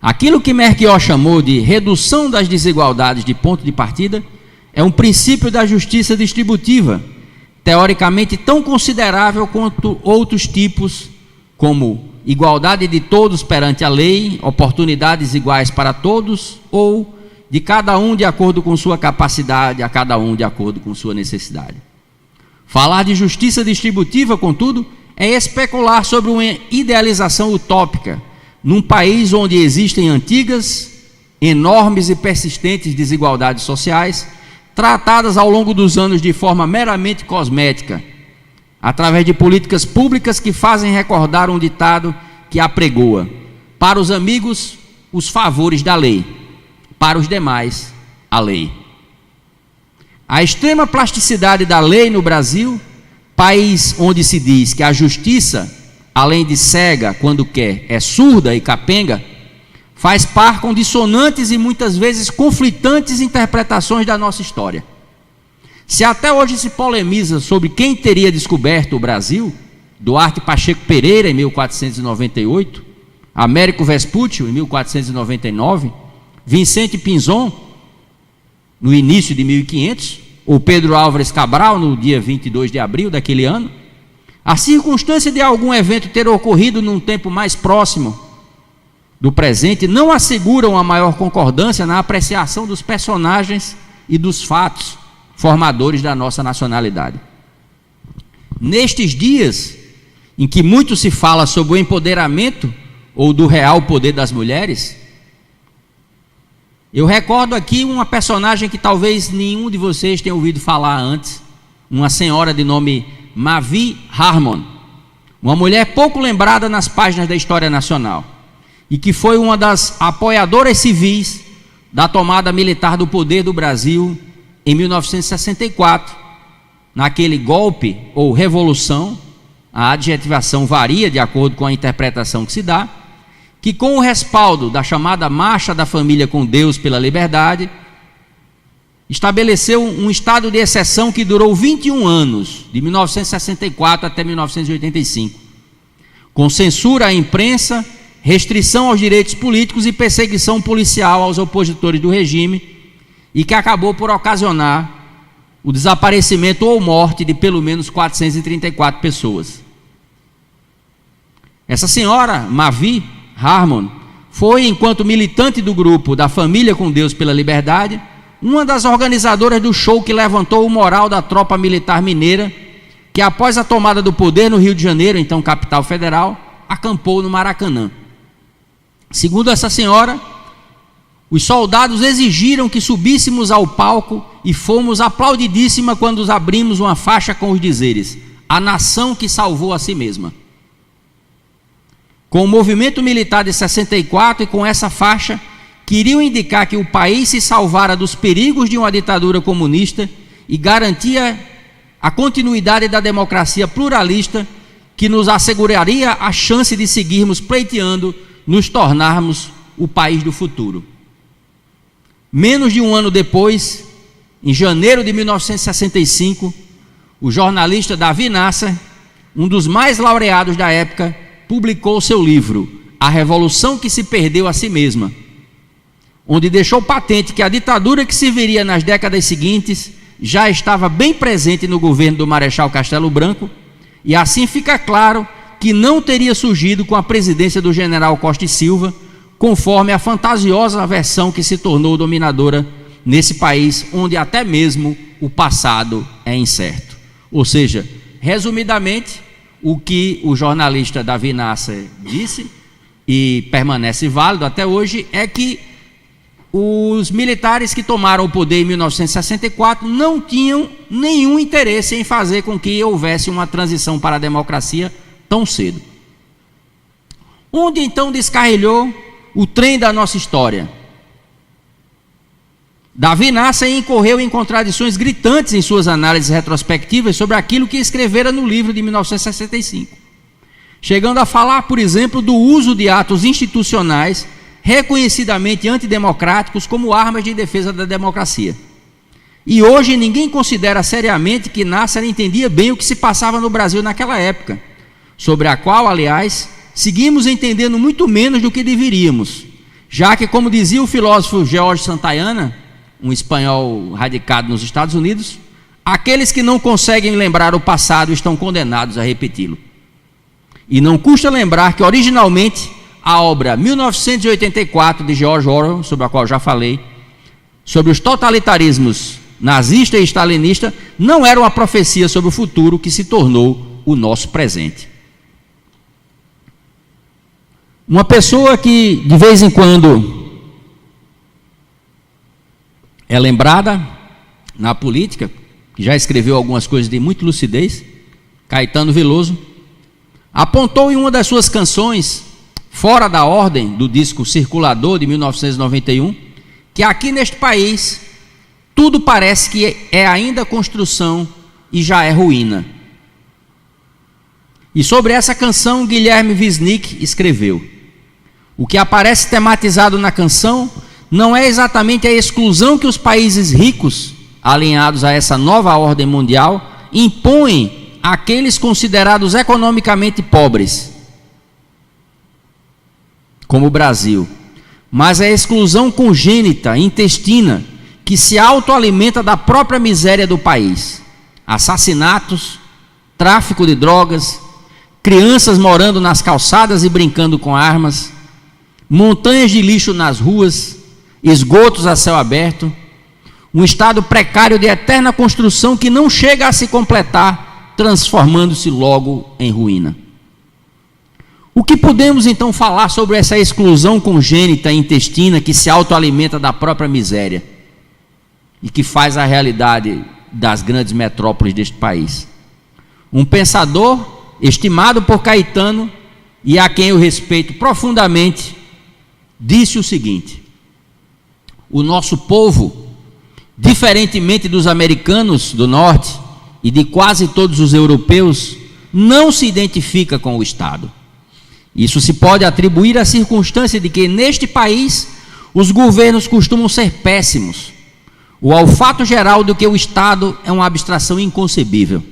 Aquilo que Melchior chamou de redução das desigualdades de ponto de partida é um princípio da justiça distributiva, teoricamente tão considerável quanto outros tipos, como igualdade de todos perante a lei, oportunidades iguais para todos, ou de cada um de acordo com sua capacidade, a cada um de acordo com sua necessidade. Falar de justiça distributiva, contudo, é especular sobre uma idealização utópica, num país onde existem antigas, enormes e persistentes desigualdades sociais, tratadas ao longo dos anos de forma meramente cosmética, através de políticas públicas que fazem recordar um ditado que apregoa: para os amigos, os favores da lei, para os demais, a lei. A extrema plasticidade da lei no Brasil, país onde se diz que a justiça, além de cega quando quer, é surda e capenga, faz par com dissonantes e muitas vezes conflitantes interpretações da nossa história. Se até hoje se polemiza sobre quem teria descoberto o Brasil, Duarte Pacheco Pereira em 1498, Américo Vespucci em 1499, Vicente Pinzon no início de 1500, ou Pedro Álvares Cabral no dia 22 de abril daquele ano, a circunstância de algum evento ter ocorrido num tempo mais próximo do presente não assegura uma maior concordância na apreciação dos personagens e dos fatos formadores da nossa nacionalidade. Nestes dias em que muito se fala sobre o empoderamento ou do real poder das mulheres, Eu recordo aqui uma personagem que talvez nenhum de vocês tenha ouvido falar antes, uma senhora de nome Mavi Harmon, uma mulher pouco lembrada nas páginas da história nacional, e que foi uma das apoiadoras civis da tomada militar do poder do Brasil em 1964, naquele golpe ou revolução, a adjetivação varia de acordo com a interpretação que se dá, que com o respaldo da chamada Marcha da Família com Deus pela Liberdade, estabeleceu um estado de exceção que durou 21 anos, de 1964 até 1985, com censura à imprensa, restrição aos direitos políticos e perseguição policial aos opositores do regime, e que acabou por ocasionar o desaparecimento ou morte de pelo menos 434 pessoas. Essa senhora, Mavi Harmon, foi, enquanto militante do grupo da Família com Deus pela Liberdade, uma das organizadoras do show que levantou o moral da tropa militar mineira, que após a tomada do poder no Rio de Janeiro, então capital federal, acampou no Maracanã. Segundo essa senhora, os soldados exigiram que subíssemos ao palco e fomos aplaudidíssima quando abrimos uma faixa com os dizeres: a nação que salvou a si mesma. Com o movimento militar de 64 e com essa faixa, queriam indicar que o país se salvara dos perigos de uma ditadura comunista e garantia a continuidade da democracia pluralista que nos asseguraria a chance de seguirmos pleiteando nos tornarmos o país do futuro. Menos de um ano depois, em janeiro de 1965, o jornalista Davi Nasser, um dos mais laureados da época, publicou seu livro A Revolução que se Perdeu a Si Mesma, onde deixou patente que a ditadura que se viria nas décadas seguintes já estava bem presente no governo do Marechal Castelo Branco, e assim fica claro que não teria surgido com a presidência do general Costa e Silva, conforme a fantasiosa versão que se tornou dominadora nesse país, onde até mesmo o passado é incerto. Ou seja, resumidamente, o que o jornalista Davi Nasser disse, e permanece válido até hoje, é que os militares que tomaram o poder em 1964 não tinham nenhum interesse em fazer com que houvesse uma transição para a democracia tão cedo. Onde então descarrilhou o trem da nossa história? Davi Nasser incorreu em contradições gritantes em suas análises retrospectivas sobre aquilo que escrevera no livro de 1965, chegando a falar, por exemplo, do uso de atos institucionais reconhecidamente antidemocráticos como armas de defesa da democracia. E hoje ninguém considera seriamente que Nasser entendia bem o que se passava no Brasil naquela época, sobre a qual, aliás, seguimos entendendo muito menos do que deveríamos, já que, como dizia o filósofo George Santayana, um espanhol radicado nos Estados Unidos, aqueles que não conseguem lembrar o passado estão condenados a repeti-lo. E não custa lembrar que, originalmente, a obra 1984 de George Orwell, sobre a qual já falei, sobre os totalitarismos nazista e stalinista, não era uma profecia sobre o futuro que se tornou o nosso presente. Uma pessoa que de vez em quando é lembrada na política, que já escreveu algumas coisas de muita lucidez, Caetano Veloso, apontou em uma das suas canções, Fora da Ordem, do disco Circulador de 1991, que aqui neste país tudo parece que é ainda construção e já é ruína. E sobre essa canção, Guilherme Wisnik escreveu: o que aparece tematizado na canção não é exatamente a exclusão que os países ricos, alinhados a essa nova ordem mundial, impõem àqueles considerados economicamente pobres, como o Brasil, mas é a exclusão congênita, intestina, que se autoalimenta da própria miséria do país. Assassinatos, tráfico de drogas, crianças morando nas calçadas e brincando com armas, montanhas de lixo nas ruas, esgotos a céu aberto, um estado precário de eterna construção que não chega a se completar, transformando-se logo em ruína. O que podemos então falar sobre essa exclusão congênita intestina que se autoalimenta da própria miséria e que faz a realidade das grandes metrópoles deste país? Um pensador estimado por Caetano e a quem eu respeito profundamente disse o seguinte: o nosso povo, diferentemente dos americanos do norte e de quase todos os europeus, não se identifica com o Estado. Isso se pode atribuir à circunstância de que neste país os governos costumam ser péssimos, ou ao fato geral de que o Estado é uma abstração inconcebível.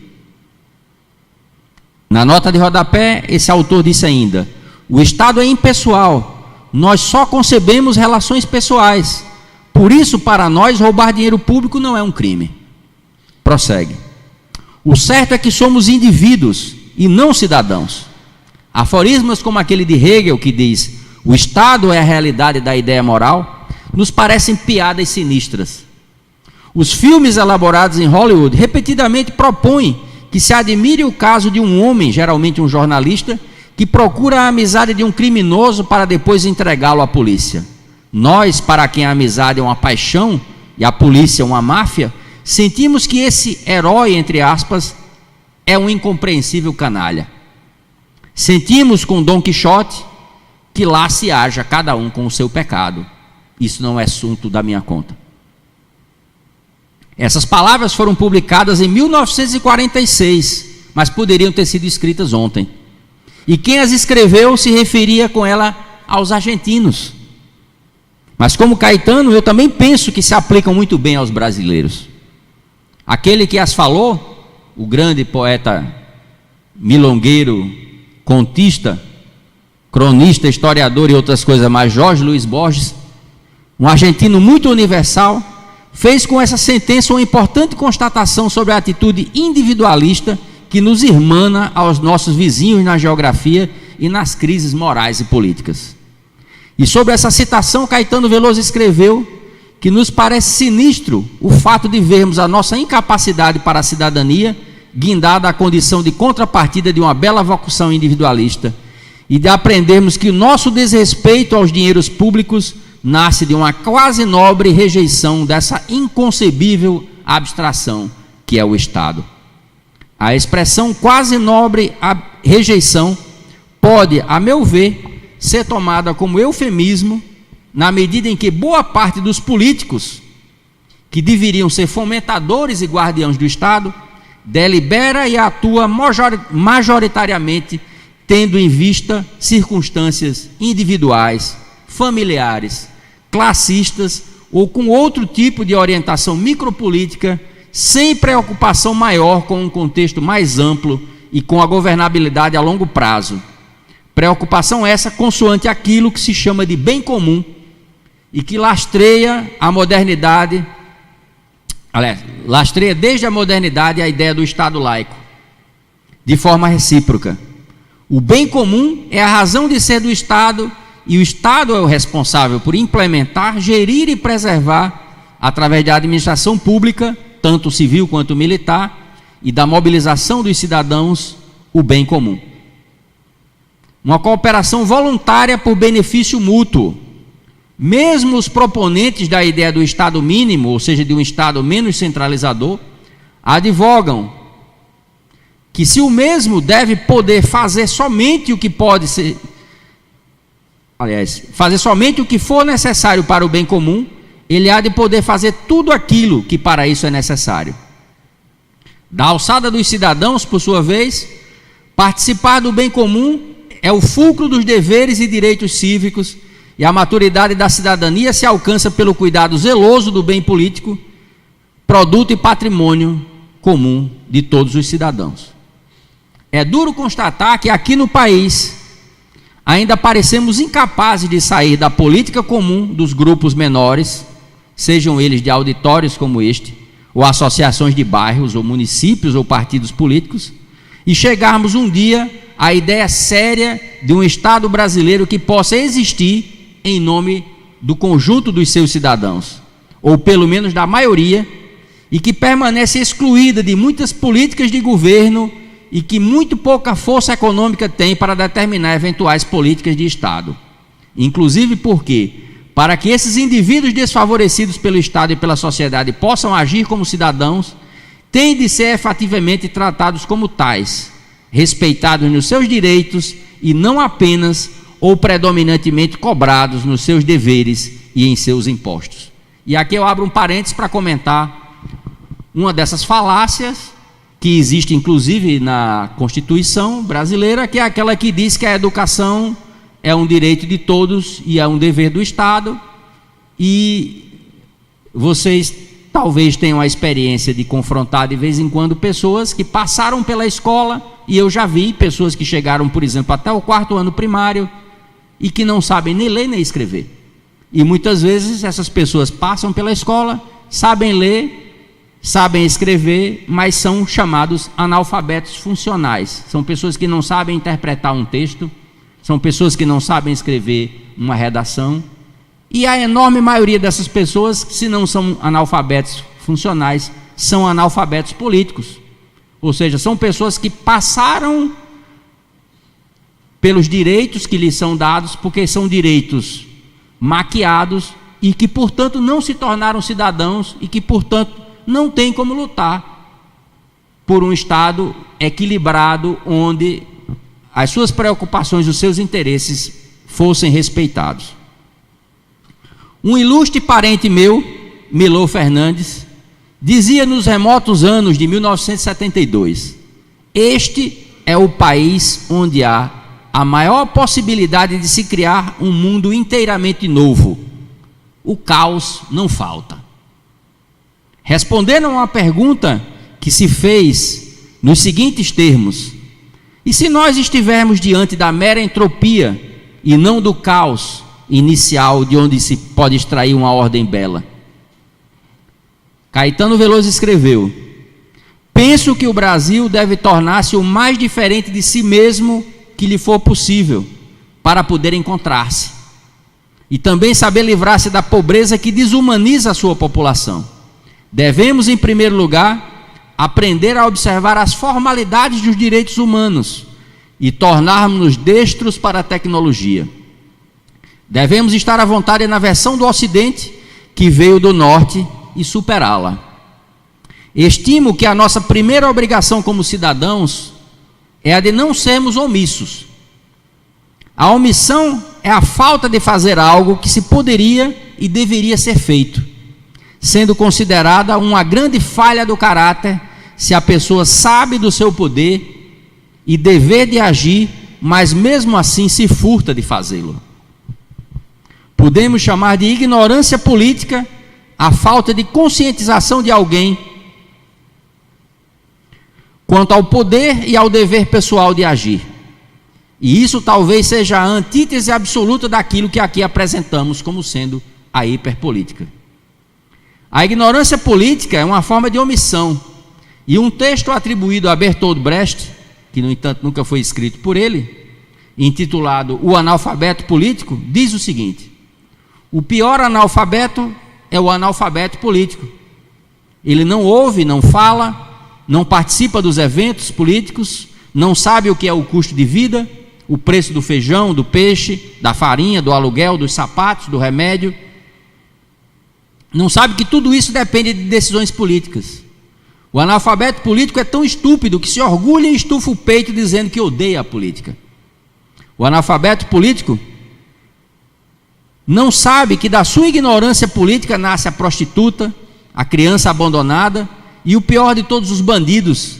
Na nota de rodapé, esse autor disse ainda: o Estado é impessoal, nós só concebemos relações pessoais, por isso para nós roubar dinheiro público não é um crime. Prossegue: o certo é que somos indivíduos e não cidadãos. Aforismos como aquele de Hegel que diz: o Estado é a realidade da ideia moral, nos parecem piadas sinistras. Os filmes elaborados em Hollywood repetidamente propõem que se admire o caso de um homem, geralmente um jornalista, que procura a amizade de um criminoso para depois entregá-lo à polícia. Nós, para quem a amizade é uma paixão e a polícia uma máfia, sentimos que esse herói, entre aspas, é um incompreensível canalha. Sentimos com Dom Quixote que lá se haja cada um com o seu pecado. Isso não é assunto da minha conta. Essas palavras foram publicadas em 1946, mas poderiam ter sido escritas ontem. E quem as escreveu se referia com ela aos argentinos. Mas como Caetano, eu também penso que se aplicam muito bem aos brasileiros. Aquele que as falou, o grande poeta milongueiro, contista, cronista, historiador e outras coisas mais, Jorge Luiz Borges, um argentino muito universal, fez com essa sentença uma importante constatação sobre a atitude individualista que nos irmana aos nossos vizinhos na geografia e nas crises morais e políticas. E sobre essa citação, Caetano Veloso escreveu que nos parece sinistro o fato de vermos a nossa incapacidade para a cidadania guindada à condição de contrapartida de uma bela vocação individualista e de aprendermos que o nosso desrespeito aos dinheiros públicos nasce de uma quase nobre rejeição dessa inconcebível abstração que é o Estado. A expressão quase nobre rejeição pode, a meu ver, ser tomada como eufemismo na medida em que boa parte dos políticos que deveriam ser fomentadores e guardiãos do Estado delibera e atua majoritariamente tendo em vista circunstâncias individuais, familiares, classistas ou com outro tipo de orientação micropolítica, sem preocupação maior com um contexto mais amplo e com a governabilidade a longo prazo. Preocupação essa consoante aquilo que se chama de bem comum e que lastreia a modernidade, lastreia desde a modernidade a ideia do Estado laico, de forma recíproca. O bem comum é a razão de ser do Estado e o Estado é o responsável por implementar, gerir e preservar, através da administração pública, tanto civil quanto militar, e da mobilização dos cidadãos, o bem comum. Uma cooperação voluntária por benefício mútuo. Mesmo os proponentes da ideia do Estado mínimo, ou seja, de um Estado menos centralizador, advogam que se o mesmo deve poder fazer somente o que pode ser, fazer somente o que for necessário para o bem comum, ele há de poder fazer tudo aquilo que para isso é necessário. Da alçada dos cidadãos, por sua vez, participar do bem comum é o fulcro dos deveres e direitos cívicos, e a maturidade da cidadania se alcança pelo cuidado zeloso do bem político, produto e patrimônio comum de todos os cidadãos. É duro constatar que aqui no país ainda parecemos incapazes de sair da política comum dos grupos menores, sejam eles de auditórios como este, ou associações de bairros, ou municípios, ou partidos políticos, e chegarmos um dia à ideia séria de um Estado brasileiro que possa existir em nome do conjunto dos seus cidadãos, ou pelo menos da maioria, e que permanece excluída de muitas políticas de governo e que muito pouca força econômica tem para determinar eventuais políticas de Estado. Inclusive porque, para que esses indivíduos desfavorecidos pelo Estado e pela sociedade possam agir como cidadãos, têm de ser efetivamente tratados como tais, respeitados nos seus direitos e não apenas ou predominantemente cobrados nos seus deveres e em seus impostos. E aqui eu abro um parênteses para comentar uma dessas falácias que existe inclusive na Constituição brasileira, que é aquela que diz que a educação é um direito de todos e é um dever do Estado. E vocês talvez tenham a experiência de confrontar de vez em quando pessoas que passaram pela escola, e eu já vi pessoas que chegaram, por exemplo, até o 4º ano primário e que não sabem nem ler nem escrever. E muitas vezes essas pessoas passam pela escola, sabem ler, sabem escrever, mas são chamados analfabetos funcionais. São pessoas que não sabem interpretar um texto, são pessoas que não sabem escrever uma redação. E a enorme maioria dessas pessoas, se não são analfabetos funcionais, são analfabetos políticos. Ou seja, são pessoas que passaram pelos direitos que lhes são dados, porque são direitos maquiados e que, portanto, não se tornaram cidadãos e que, portanto, não têm como lutar por um Estado equilibrado, onde as suas preocupações, os seus interesses fossem respeitados. Um ilustre parente meu, Milor Fernandes, dizia nos remotos anos de 1972: este é o país onde há a maior possibilidade de se criar um mundo inteiramente novo. O caos não falta. Respondendo a uma pergunta que se fez nos seguintes termos: e se nós estivermos diante da mera entropia e não do caos inicial, de onde se pode extrair uma ordem bela? Caetano Veloso escreveu: penso que o Brasil deve tornar-se o mais diferente de si mesmo que lhe for possível, para poder encontrar-se, e também saber livrar-se da pobreza que desumaniza a sua população. Devemos, em primeiro lugar, aprender a observar as formalidades dos direitos humanos e tornarmos-nos destros para a tecnologia. Devemos estar à vontade na versão do Ocidente que veio do Norte e superá-la. Estimo que a nossa primeira obrigação como cidadãos é a de não sermos omissos. A omissão é a falta de fazer algo que se poderia e deveria ser feito, sendo considerada uma grande falha do caráter se a pessoa sabe do seu poder e dever de agir, mas mesmo assim se furta de fazê-lo. Podemos chamar de ignorância política a falta de conscientização de alguém quanto ao poder e ao dever pessoal de agir. E isso talvez seja a antítese absoluta daquilo que aqui apresentamos como sendo a hiperpolítica. A ignorância política é uma forma de omissão, e um texto atribuído a Bertolt Brecht, que no entanto nunca foi escrito por ele, intitulado O Analfabeto Político, diz o seguinte: o pior analfabeto é o analfabeto político. Ele não ouve, não fala, não participa dos eventos políticos, não sabe o que é o custo de vida, o preço do feijão, do peixe, da farinha, do aluguel, dos sapatos, do remédio. Não sabe que tudo isso depende de decisões políticas. O analfabeto político é tão estúpido que se orgulha e estufa o peito dizendo que odeia a política. O analfabeto político não sabe que da sua ignorância política nasce a prostituta, a criança abandonada e o pior de todos os bandidos,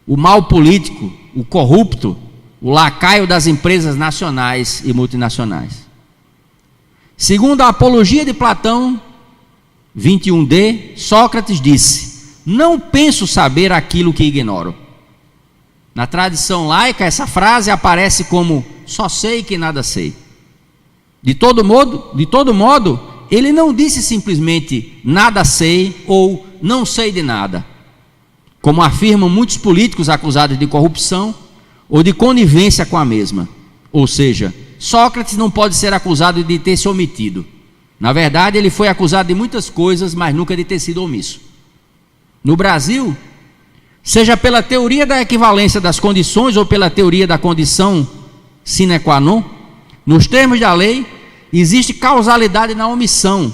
o mau político, o corrupto, o lacaio das empresas nacionais e multinacionais. Segundo a Apologia de Platão 21d, Sócrates disse: não penso saber aquilo que ignoro. Na tradição laica, essa frase aparece como só sei que nada sei. De todo modo, ele não disse simplesmente nada sei ou não sei de nada, como afirmam muitos políticos acusados de corrupção ou de conivência com a mesma. Ou seja, Sócrates não pode ser acusado de ter se omitido. Na verdade, ele foi acusado de muitas coisas, mas nunca de ter sido omisso. No Brasil, seja pela teoria da equivalência das condições ou pela teoria da condição sine qua non, nos termos da lei, existe causalidade na omissão,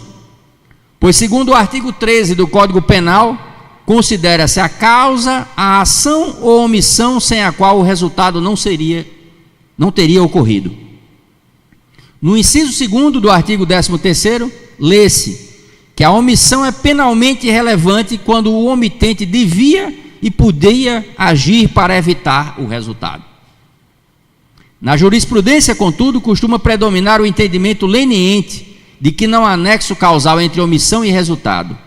pois, segundo o artigo 13 do Código Penal, considera-se a causa a ação ou omissão sem a qual o resultado não teria ocorrido. No inciso 2º do artigo 13º, lê-se que a omissão é penalmente irrelevante quando o omitente devia e podia agir para evitar o resultado. Na jurisprudência, contudo, costuma predominar o entendimento leniente de que não há nexo causal entre omissão e resultado.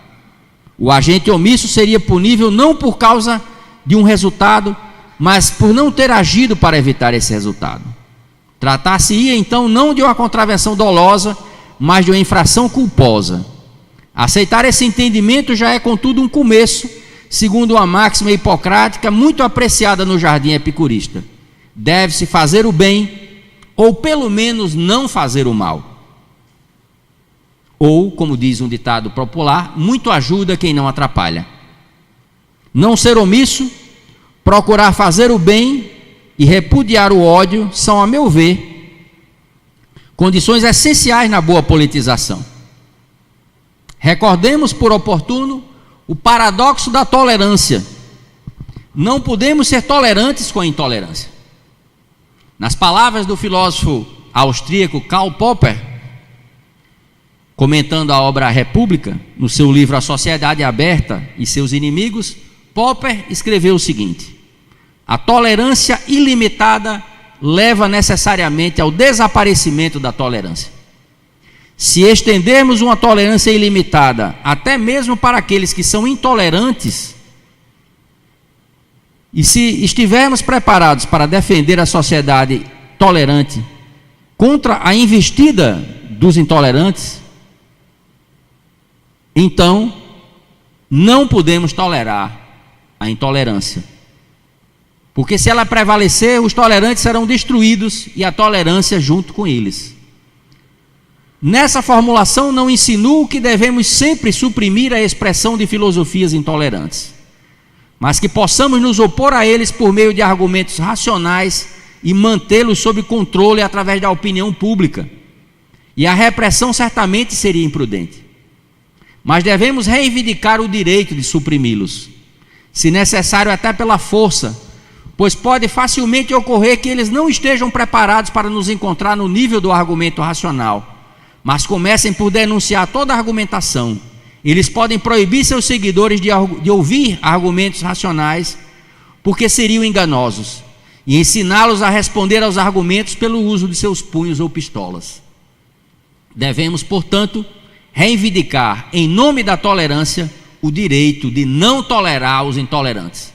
O agente omisso seria punível não por causa de um resultado, mas por não ter agido para evitar esse resultado. Tratar-se-ia então não de uma contravenção dolosa, mas de uma infração culposa. Aceitar esse entendimento já é, contudo, um começo, segundo uma máxima hipocrática muito apreciada no jardim epicurista: deve-se fazer o bem, ou pelo menos não fazer o mal. Ou, como diz um ditado popular, muito ajuda quem não atrapalha. Não ser omisso, procurar fazer o bem e repudiar o ódio são, a meu ver, condições essenciais na boa politização. Recordemos por oportuno o paradoxo da tolerância. Não podemos ser tolerantes com a intolerância. Nas palavras do filósofo austríaco Karl Popper, comentando a obra A República, no seu livro A Sociedade Aberta e Seus Inimigos, Popper escreveu o seguinte: a tolerância ilimitada leva necessariamente ao desaparecimento da tolerância. Se estendermos uma tolerância ilimitada, até mesmo para aqueles que são intolerantes, e se estivermos preparados para defender a sociedade tolerante contra a investida dos intolerantes, então não podemos tolerar a intolerância. Porque se ela prevalecer, os tolerantes serão destruídos e a tolerância junto com eles. Nessa formulação não insinuo que devemos sempre suprimir a expressão de filosofias intolerantes, mas que possamos nos opor a eles por meio de argumentos racionais e mantê-los sob controle através da opinião pública. E a repressão certamente seria imprudente. Mas devemos reivindicar o direito de suprimi-los, se necessário até pela força, pois pode facilmente ocorrer que eles não estejam preparados para nos encontrar no nível do argumento racional, mas comecem por denunciar toda a argumentação. Eles podem proibir seus seguidores de ouvir argumentos racionais, porque seriam enganosos, e ensiná-los a responder aos argumentos pelo uso de seus punhos ou pistolas. Devemos, portanto, reivindicar, em nome da tolerância, o direito de não tolerar os intolerantes.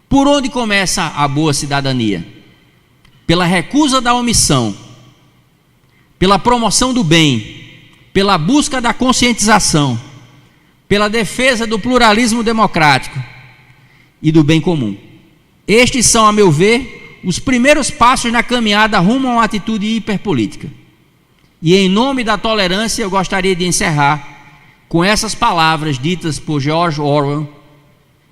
Por onde começa a boa cidadania? Pela recusa da omissão, pela promoção do bem, pela busca da conscientização, pela defesa do pluralismo democrático e do bem comum. Estes são, a meu ver, os primeiros passos na caminhada rumo a uma atitude hiperpolítica. E em nome da tolerância eu gostaria de encerrar com essas palavras ditas por George Orwell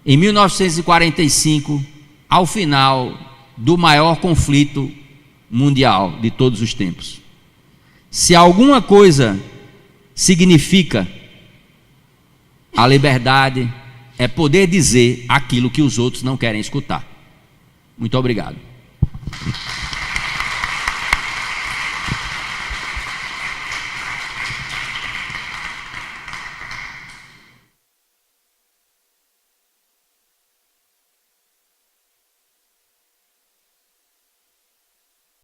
em 1945, ao final do maior conflito mundial de todos os tempos. Se alguma coisa significa a liberdade, é poder dizer aquilo que os outros não querem escutar. Muito obrigado.